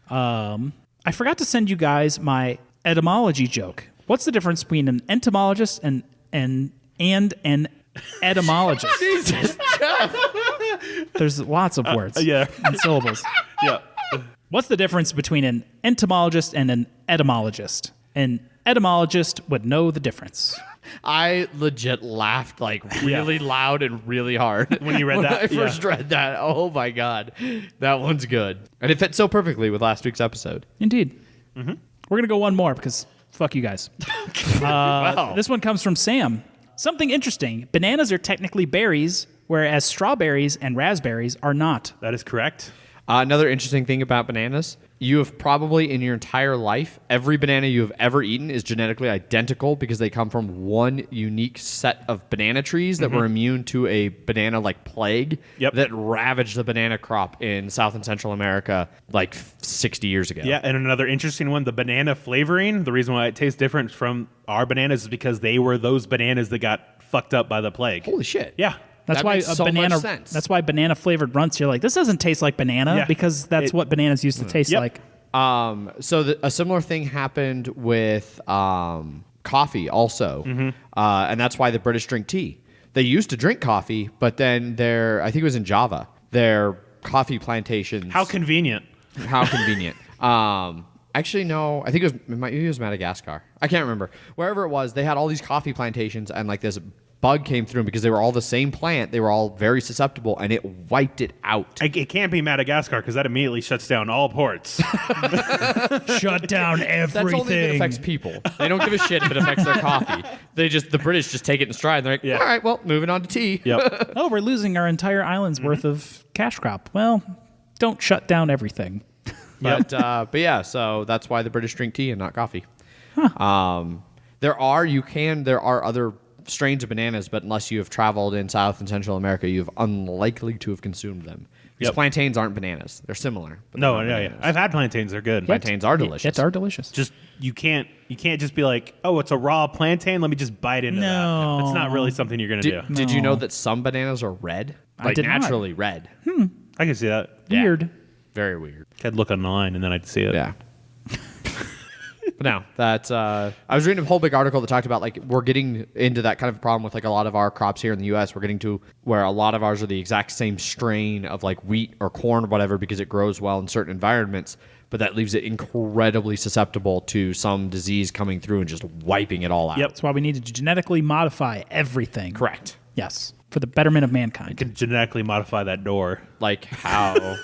I forgot to send you guys my etymology joke. What's the difference between an entomologist and an etymologist? Jesus. There's lots of words Yeah. and syllables. Yeah. What's the difference between an entomologist and an etymologist? An etymologist would know the difference. I legit laughed like really loud and really hard When you read that? I first read that. Oh my God. That one's good. And it fits so perfectly with last week's episode. Indeed. We're going to go one more because fuck you guys. Wow. This one comes from Sam. Something interesting. Bananas are technically berries, whereas strawberries and raspberries are not. That is correct. Another interesting thing about bananas, you have probably in your entire life, every banana you have ever eaten is genetically identical because they come from one unique set of banana trees that were immune to a banana-like plague Yep. that ravaged the banana crop in South and Central America like 60 years ago. Yeah, and another interesting one, the banana flavoring. The reason why it tastes different from our bananas is because they were those bananas that got fucked up by the plague. Holy shit. Yeah. That's That why makes a so much banana. sense. That's why banana flavored runts. You're like, this doesn't taste like banana Yeah. because that's what bananas used to taste Yep. like. So a similar thing happened with coffee also, and that's why the British drink tea. They used to drink coffee, but then I think it was in Java, their coffee plantations. How convenient. How convenient. Actually, no, I think it was Madagascar. I can't remember. Wherever it was, they had all these coffee plantations, and like this bug came through because they were all the same plant. They were all very susceptible, and it wiped it out. It can't be Madagascar because that immediately shuts down all ports. Shut down That's everything. only if it affects people. They don't give a shit if it affects their coffee. The British just take it in stride. They're like, Yeah. all right, well, moving on to tea. Yep. Oh, we're losing our entire island's worth of cash crop. Well, don't shut down everything. But yeah, so that's why the British drink tea and not coffee. There are other strains of bananas, but unless you have traveled in South and Central America, you've unlikely to have consumed them. Because plantains aren't bananas. They're similar. But No, they're not yeah. bananas. I've had plantains. They're good. Plantains are delicious. It's are delicious. Just you can't just be like, oh, it's a raw plantain. Let me just bite into that. No. It's not really something you're gonna do. Did you know that some bananas are red? I Like did not. naturally red. I can see that. Yeah. Weird. Very weird. I'd look online and then I'd see it. Yeah. But no, that I was reading a whole big article that talked about like we're getting into that kind of problem with like a lot of our crops here in the U.S. We're getting to where a lot of ours are the exact same strain of like wheat or corn or whatever because it grows well in certain environments, but that leaves it incredibly susceptible to some disease coming through and just wiping it all out. Yep. That's why we need to genetically modify everything. Correct. Yes. For the betterment of mankind. Could genetically modify that door. Like how?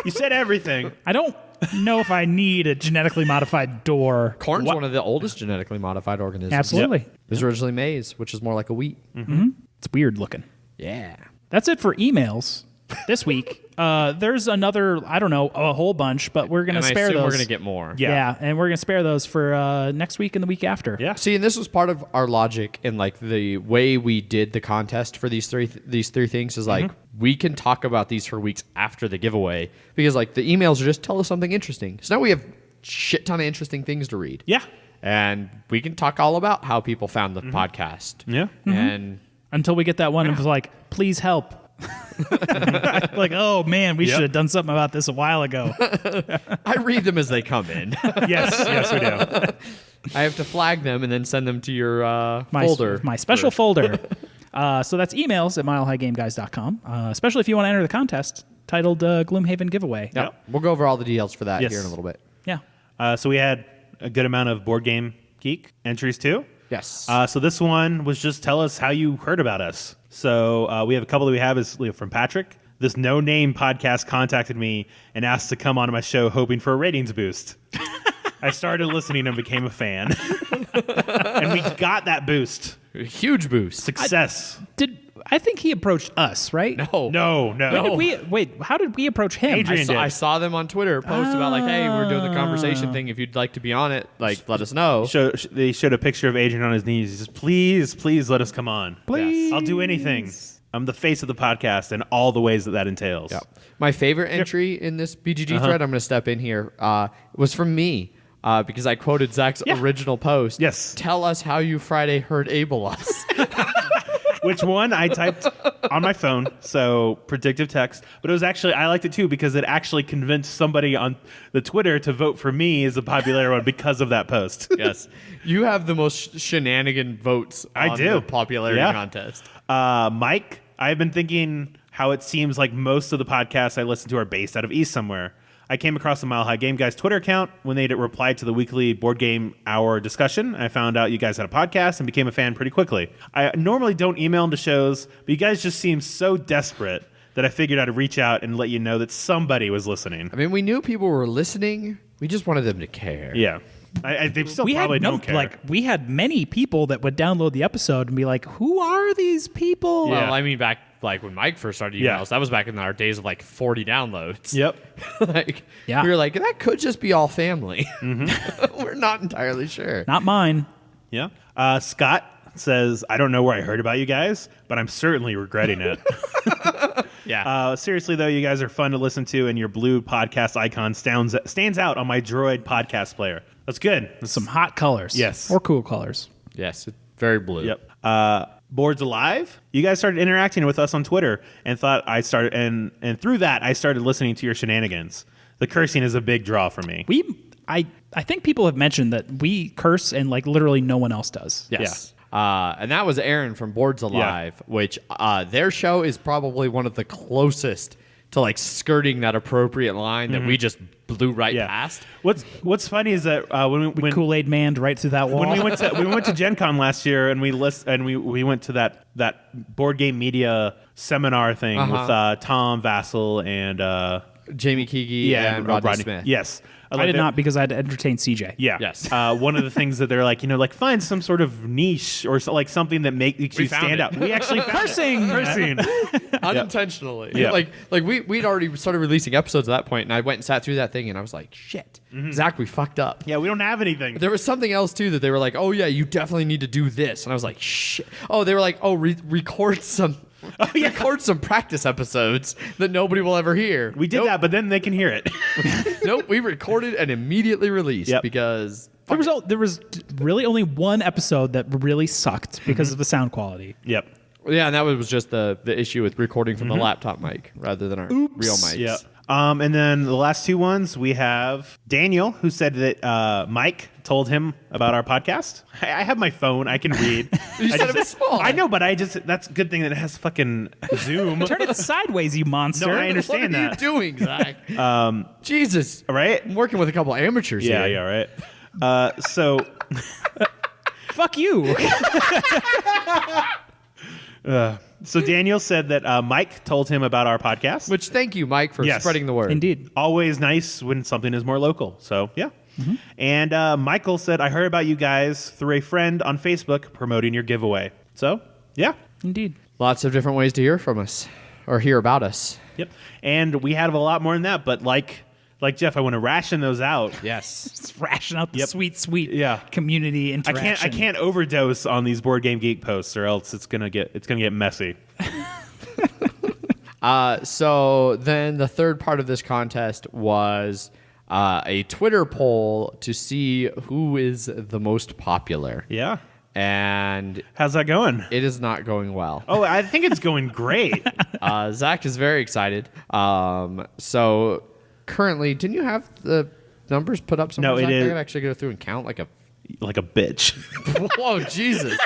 You said everything. I don't know if I need a genetically modified door. Corn's one of the oldest genetically modified organisms. Absolutely. It was originally maize, which is more like a wheat. It's weird looking. Yeah. That's it for emails this week. There's another, I don't know, a whole bunch, but we're going to And I spare assume those. we're going to get more. Yeah, and we're going to spare those for next week and the week after. Yeah. See, and this was part of our logic in like the way we did the contest for these three things is like we can talk about these for weeks after the giveaway because like the emails are just tell us something interesting. So now we have shit ton of interesting things to read. Yeah. And we can talk all about how people found the podcast. Yeah. And Until we get that one and was like, please help. Like, oh man, we should have done something about this a while ago. I read them as they come in. Yes, we do. I have to flag them and then send them to your My, folder. my special folder. So that's emails at milehighgameguys.com, especially if you want to enter the contest titled Gloomhaven Giveaway. Yep. We'll go over all the details for that Yes. here in a little bit. Yeah. So we had a good amount of Board Game Geek entries too. Yes. So this one was just tell us how you heard about us. So we have a couple that we have is from Patrick. This no-name podcast contacted me and asked to come on my show hoping for a ratings boost. I started listening and became a fan. And we got that boost. A huge boost. Success. I think he approached us, right? No. Wait, how did we approach him? Adrian did. I saw them on Twitter post about like, hey, we're doing the conversation thing. If you'd like to be on it, like, let us know. They showed a picture of Adrian on his knees. He says, please let us come on. Please. I'll do anything. I'm the face of the podcast and all the ways that entails. Yeah. My favorite entry in this BGG thread, I'm going to step in here, was from me because I quoted Zach's original post. Yes. Tell us how you Friday heard Able us. Which one I typed on my phone, so predictive text. But it was actually, I liked it too because it actually convinced somebody on the Twitter to vote for me as a popular one because of that post. Yes. You have the most shenanigan votes I on do. the popularity contest. Mike, I've been thinking how it seems like most of the podcasts I listen to are based out of East somewhere. I came across the Mile High Game Guys Twitter account when they replied to the weekly board game hour discussion. I found out you guys had a podcast and became a fan pretty quickly. I normally don't email into shows, but you guys just seem so desperate that I figured I'd reach out and let you know that somebody was listening. I mean, we knew people were listening. We just wanted them to care. Yeah. They still We probably had don't care. we had many people that would download the episode and be like, "Who are these people?" Yeah. Well, I mean, back like when Mike first started emails, Yeah. that was back in our days of like 40 downloads. Yep. Like, Yeah. we were like, that could just be all family. We're not entirely sure. Not mine. Yeah. Scott says, I don't know where I heard about you guys, but I'm certainly regretting it. Yeah. Seriously, though, you guys are fun to listen to, and your blue podcast icon stands out on my Droid podcast player. That's good. Some hot colors. Yes. Or cool colors. Yes. It's very blue. Yep. Boards Alive. You guys started interacting with us on Twitter and thought I started, and through that, I started listening to your shenanigans. The cursing is a big draw for me. I think people have mentioned that we curse and like literally no one else does. Yes. And that was Aaron from Boards Alive, which their show is probably one of the closest to like skirting that appropriate line that we just blew right past. What's funny is that when Kool-Aid manned right through that wall. when we went to Gen Con last year and we went to that board game media seminar thing with Tom Vassell and Jamie Keegy and Rodney Smith. Yes. I did not because I had to entertain CJ. Yeah. Yes. One of the things that they're like, like find some sort of niche or like something that makes you stand out. We actually Cursing. Unintentionally. Yeah. Like we'd already started releasing episodes at that point, and I went and sat through that thing, and I was like, shit, Zach, we fucked up. Yeah, we don't have anything. There was something else too that they were like, oh yeah, you definitely need to do this, and I was like, shit. Oh, they were like, oh, record some. Record some practice episodes that nobody will ever hear. We did that, but then they can hear it. Nope, we recorded and immediately released because There was really only one episode that really sucked because of the sound quality. Yep. yeah, and that was just the issue with recording from the laptop mic rather than our real mics. Yep. And then the last two ones, we have Daniel, who said that Mike told him about our podcast. I have my phone. I can read. You said it was small. I know, but that's a good thing that it has fucking Zoom. Turn it sideways, you monster. No, I understand What are that. you doing, Zach? Jesus. Right? I'm working with a couple amateurs Yeah, here. yeah, right. So... Fuck you. So Daniel said that Mike told him about our podcast. Which, thank you, Mike, for Yes. spreading the word. Indeed. Always nice when something is more local. So, yeah. And Michael said, I heard about you guys through a friend on Facebook promoting your giveaway. So, yeah. Indeed. Lots of different ways to hear from us or hear about us. Yep. And we have a lot more than that, but like Jeff, I want to ration those out. Yes. Just ration out the Yep. sweet Yeah. community interaction. I can't overdose on these Board Game Geek posts, or else it's gonna get messy. So then the third part of this contest was a Twitter poll to see who is the most popular. Yeah. And How's that going? it is not going well. I think it's going great. Zach is very excited. So currently, didn't you have the numbers put up somewhere? No, it Zach? is- I could actually go through and count like a... Like a bitch. Whoa, Jesus.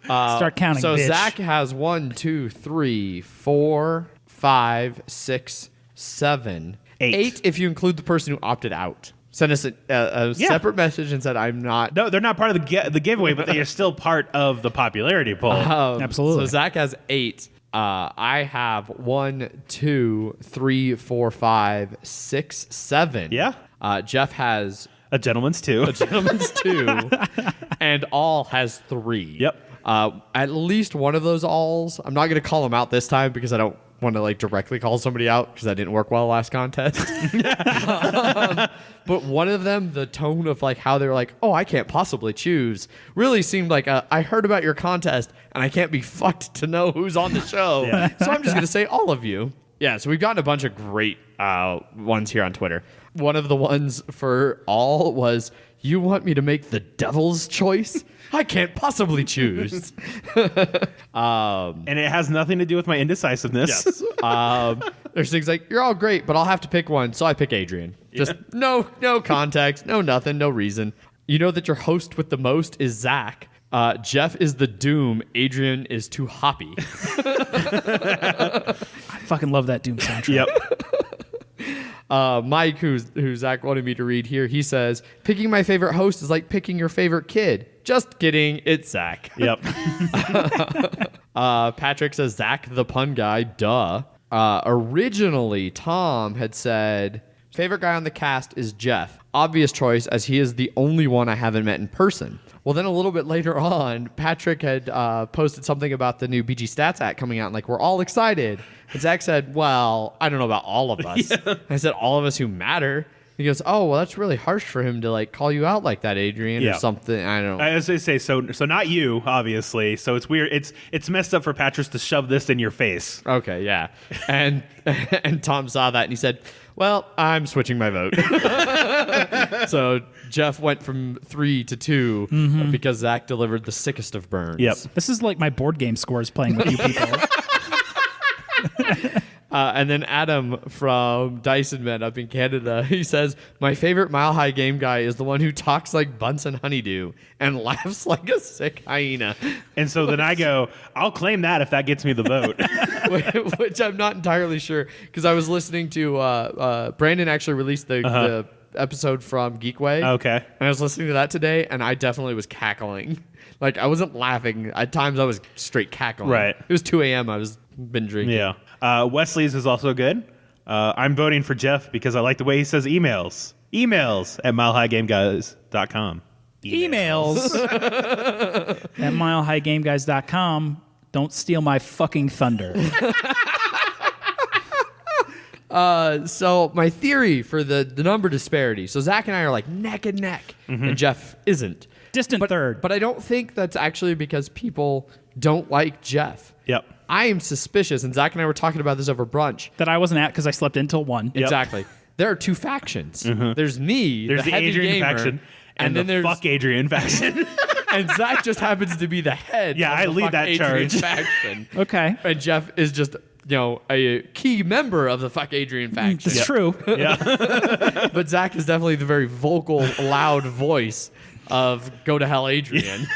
Start counting, So bitch. Zach has 1, 2, 3, 4, 5, 6, 7, Eight. 8 if you include the person who opted out. Send us a separate message and said, I'm not. No, they're not part of the giveaway, but they are still part of the popularity poll. Absolutely. So Zach has 8. I have 1, 2, 3, 4, 5, 6, 7. Yeah. Jeff has A gentleman's too. a gentleman's 2, and all has 3. Yep. At least one of those alls, I'm not going to call them out this time because I don't want to like directly call somebody out because that didn't work well last contest. But one of them, the tone of like how they were like, oh, I can't possibly choose, really seemed like I heard about your contest and I can't be fucked to know who's on the show. So I'm just going to say all of you. Yeah, so we've gotten a bunch of great ones here on Twitter. One of the ones for all was, you want me to make the devil's choice? I can't possibly choose. And it has nothing to do with my indecisiveness. Yes. There's things like, you're all great, but I'll have to pick one, so I pick Adrian. Just no context, no nothing, no reason. You know that your host with the most is Zach. Jeff is the Doom. Adrian is too hoppy. I fucking love that Doom soundtrack. Yep. Mike, who Zach wanted me to read here, he says, picking my favorite host is like picking your favorite kid. Just kidding, it's Zach. Yep. Patrick says, Zach the pun guy, duh. Originally, Tom had said, favorite guy on the cast is Jeff. Obvious choice, as he is the only one I haven't met in person. Well, then a little bit later on, Patrick had posted something about the new BG Stats Act coming out, and like, we're all excited. And Zach said, well, I don't know about all of us. I said, all of us who matter. He goes, oh, well, that's really harsh for him to like call you out like that, Adrian, or something. I don't know. As they say, so not you, obviously. So it's weird. It's messed up for Patrick to shove this in your face. Okay, yeah. And Tom saw that and he said, well, I'm switching my vote. So Jeff went from 3 to 2 because Zach delivered the sickest of burns. Yep. This is like my board game scores playing with you people. And then Adam from Dyson Men up in Canada, he says, my favorite Mile High game guy is the one who talks like Bunsen Honeydew and laughs like a sick hyena. And so then I go, I'll claim that if that gets me the vote. Which I'm not entirely sure, because I was listening to Brandon actually released the episode from Geekway. Okay. And I was listening to that today, and I definitely was cackling. Like, I wasn't laughing. At times, I was straight cackling. Right. It was 2 a.m. I was been drinking. Yeah. Wesley's is also good. I'm voting for Jeff because I like the way he says emails. Emails at milehighgameguys.com. Emails at milehighgameguys.com. Don't steal my fucking thunder. So my theory for the number disparity. So Zach and I are like neck and neck, and Jeff isn't. Distant third. But I don't think that's actually because people don't like Jeff. Yep. I am suspicious, and Zach and I were talking about this over brunch. That I wasn't at because I slept until 1. Yep. Exactly. There are two factions. There's me, There's the heavy Adrian gamer, faction, and then the there's fuck Adrian faction. and Zach just happens to be the head. Yeah, of I the lead fuck that Adrian charge. faction. Okay. And Jeff is just a key member of the fuck Adrian faction. It's true. Yeah. But Zach is definitely the very vocal, loud voice of "Go to hell, Adrian."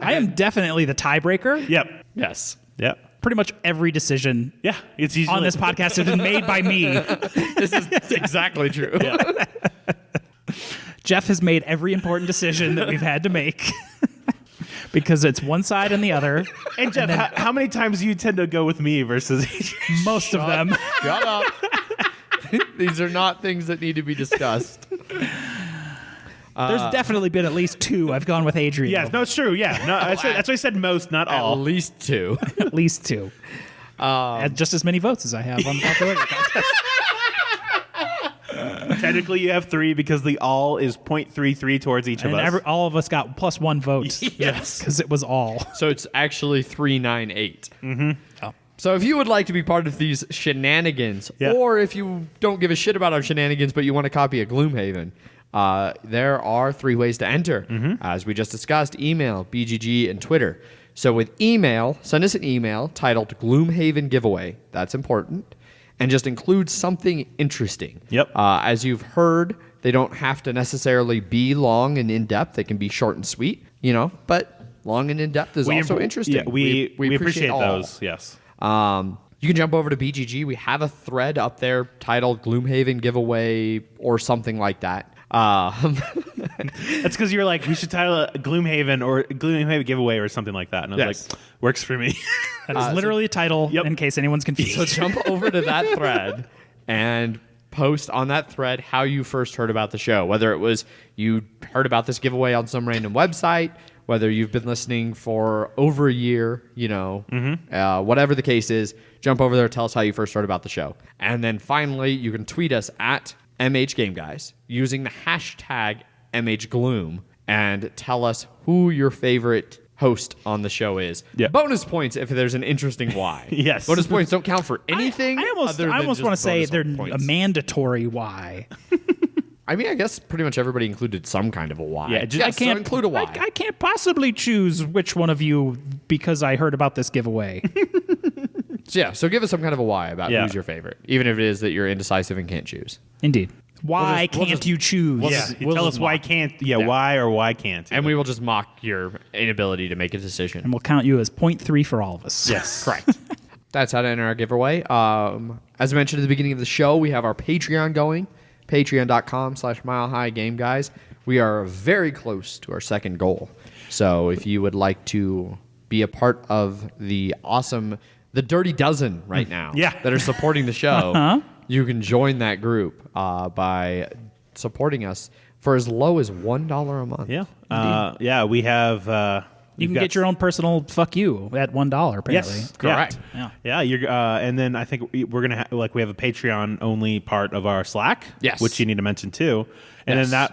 I am definitely the tiebreaker. Yep. Yes. Yep. Pretty much every decision Yeah. It's usually on this podcast has been made by me. This is exactly true. Jeff has made every important decision that we've had to make because it's one side and the other. And Jeff, how many times do you tend to go with me versus Adrian? Most of them. Shut up. These are not things that need to be discussed. There's definitely been at least 2 I've gone with Adrian. Yes, no, it's true. Yeah, no, that's why I said most, not At all. least 2. At least 2. Had just as many votes as I have on the popularity contest. Technically, you have 3 because the all is 0.33 towards each of And us. all of us got plus 1 vote. Yes. Because it was all. So it's actually 398. Oh. So if you would like to be part of these shenanigans, Yeah. or if you don't give a shit about our shenanigans but you want a copy of Gloomhaven, there are 3 ways to enter. As we just discussed, email, BGG, and Twitter. So with email, send us an email titled Gloomhaven Giveaway. That's important. And just include something interesting. Yep. As you've heard, they don't have to necessarily be long and in-depth. They can be short and sweet, but long and in-depth is also interesting. Yeah, we appreciate all. those. Yes. You can jump over to BGG. We have a thread up there titled Gloomhaven Giveaway or something like that. That's because you're like, we should title it Gloomhaven or Gloomhaven giveaway or something like that. And I was Yes. like, works for me. That is literally a title Yep. in case anyone's confused. So jump over to that thread and post on that thread how you first heard about the show. Whether it was you heard about this giveaway on some random website, whether you've been listening for over a year, whatever the case is, jump over there, tell us how you first heard about the show. And then finally, you can tweet us at MHGameGuys using the hashtag MHGloom and tell us who your favorite host on the show is. Yeah. Bonus points if there's an interesting why. Yes. Bonus points don't count for anything. I almost want to say they're a mandatory why. I mean, I guess pretty much everybody included some kind of a why. Yeah, just- Yes, so include a why. I can't possibly choose which one of you because I heard about this giveaway. So give us some kind of a why about Yeah. who's your favorite, even if it is that you're indecisive and can't choose. Indeed. Why we'll can't just- you choose? Yeah. we'll Tell just us why mock. can't. Yeah, why or why can't. And we will just mock your inability to make a decision. And we'll count you as 0.3 for all of us. Yes. Correct. That's how to enter our giveaway. As I mentioned at the beginning of the show, we have our Patreon going, patreon.com/milehighgameguys. We are very close to our second goal. So if you would like to be a part of the Dirty Dozen right now Yeah. that are supporting the show, you can join that group by supporting us for as low as $1 a month. Yeah. Yeah. We have. You can get your own personal fuck you at $1, apparently. Yes, Correct. Yeah. Yeah, you're, and then I think we're gonna we have a Patreon only part of our Slack, Yes. which you need to mention too, and Yes. then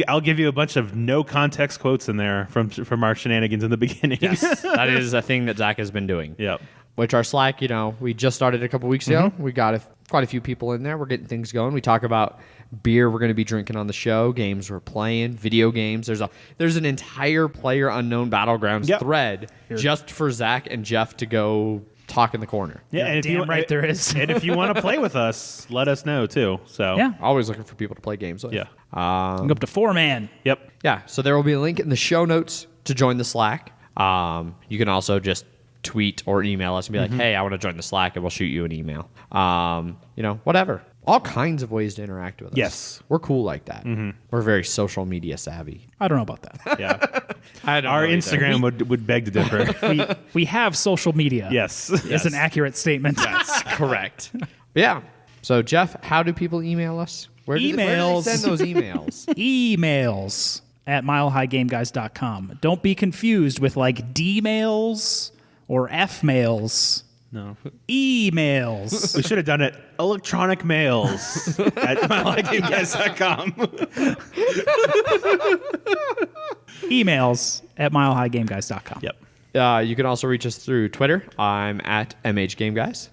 I'll give you a bunch of no context quotes in there from our shenanigans in the beginning. Yes, that is a thing that Zach has been doing. Yep. Which our Slack, we just started a couple weeks ago. We got quite a few people in there. We're getting things going. We talk about beer we're going to be drinking on the show, games we're playing, video games. There's an entire Player Unknown Battlegrounds Yep. thread just for Zach and Jeff to go talk in the corner. Yeah, and if Damn you right there is. and if you want to play with us, let us know too. So Yeah. Always looking for people to play games with. Yeah. Go up to 4-man. Yep. Yeah, so there will be a link in the show notes to join the Slack. You can also just tweet or email us and be like, hey, I want to join the Slack, and we'll shoot you an email. Whatever. All kinds of ways to interact with us. Yes. We're cool like that. We're very social media savvy. I don't know about that. Yeah. I don't Our know either. Instagram would beg to differ. we have social media. Yes. Is an accurate statement. That's correct. But yeah. So, Jeff, how do people email us? Where do Emails. they send those emails? Emails at milehighgameguys.com. Don't be confused with like D-mails or F-mails. No. Emails. We should have done it. Electronic mails at milehighgameguys.com. Emails at milehighgameguys.com. Yep. You can also reach us through Twitter. I'm at MHGameGuys.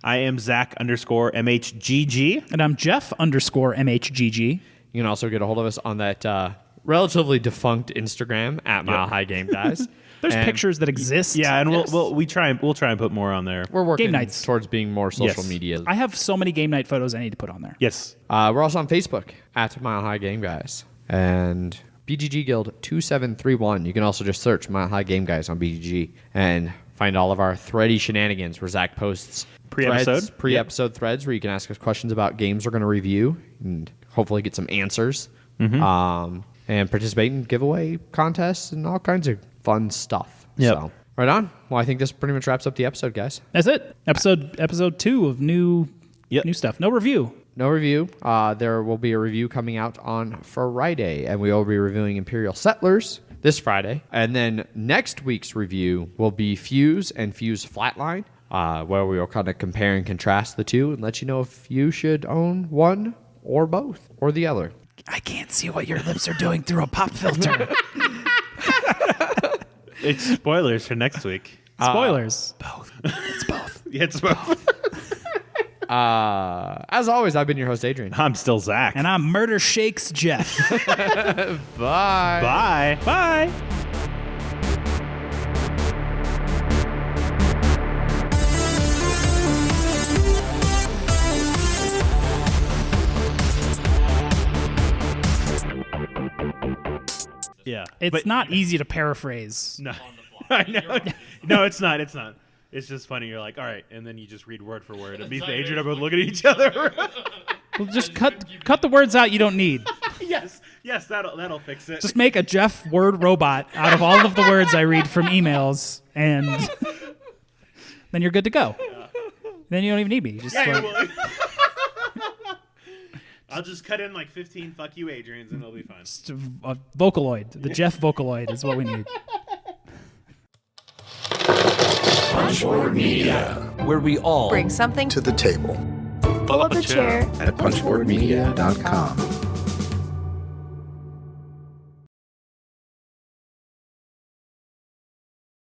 I am Zach_MHGG. And I'm Jeff_MHGG. You can also get a hold of us on that relatively defunct Instagram at Mile High Game Guys. There's And pictures that exist. Yeah, and Yes. we'll try and put more on there. We're working Game nights. towards being more social Yes. media. I have so many game night photos I need to put on there. Yes. We're also on Facebook at Mile High Game Guys and BGG Guild 2731. You can also just search Mile High Game Guys on BGG and find all of our thready shenanigans where Zach posts pre-episode threads where you can ask us questions about games we're going to review and hopefully get some answers. And participate in giveaway contests and all kinds of fun stuff. Yep. So, right on. Well, I think this pretty much wraps up the episode, guys. That's it. Episode 2 of new stuff. No review. No review. There will be a review coming out on Friday, and we will be reviewing Imperial Settlers this Friday. And then next week's review will be Fuse and Fuse Flatline, where we will kind of compare and contrast the two and let you know if you should own one or both or the other. I can't see what your lips are doing through a pop filter. It's spoilers for next week. Spoilers. Both. It's both. Yeah, it's both. As always, I've been your host, Adrian. I'm still Zach. And I'm Murder Shakes Jeff. Bye. Bye. Bye. Yeah. It's not easy to paraphrase. No. I know. No, it's not. It's not. It's just funny. You're like, all right, and then you just read word for word. And me and Adrian are both looking at each other. Well, just cut the words out you don't need. yes, that'll fix it. Just make a Jeff word robot out of all of the words I read from emails, and then you're good to go. Then you don't even need me. Just like, I'll just cut in like 15 fuck you Adrians and it'll be fine. just a Vocaloid. The Jeff Vocaloid is what we need. Punchboard Media, where we all bring something to the table. pull up a chair At punchboardmedia.com.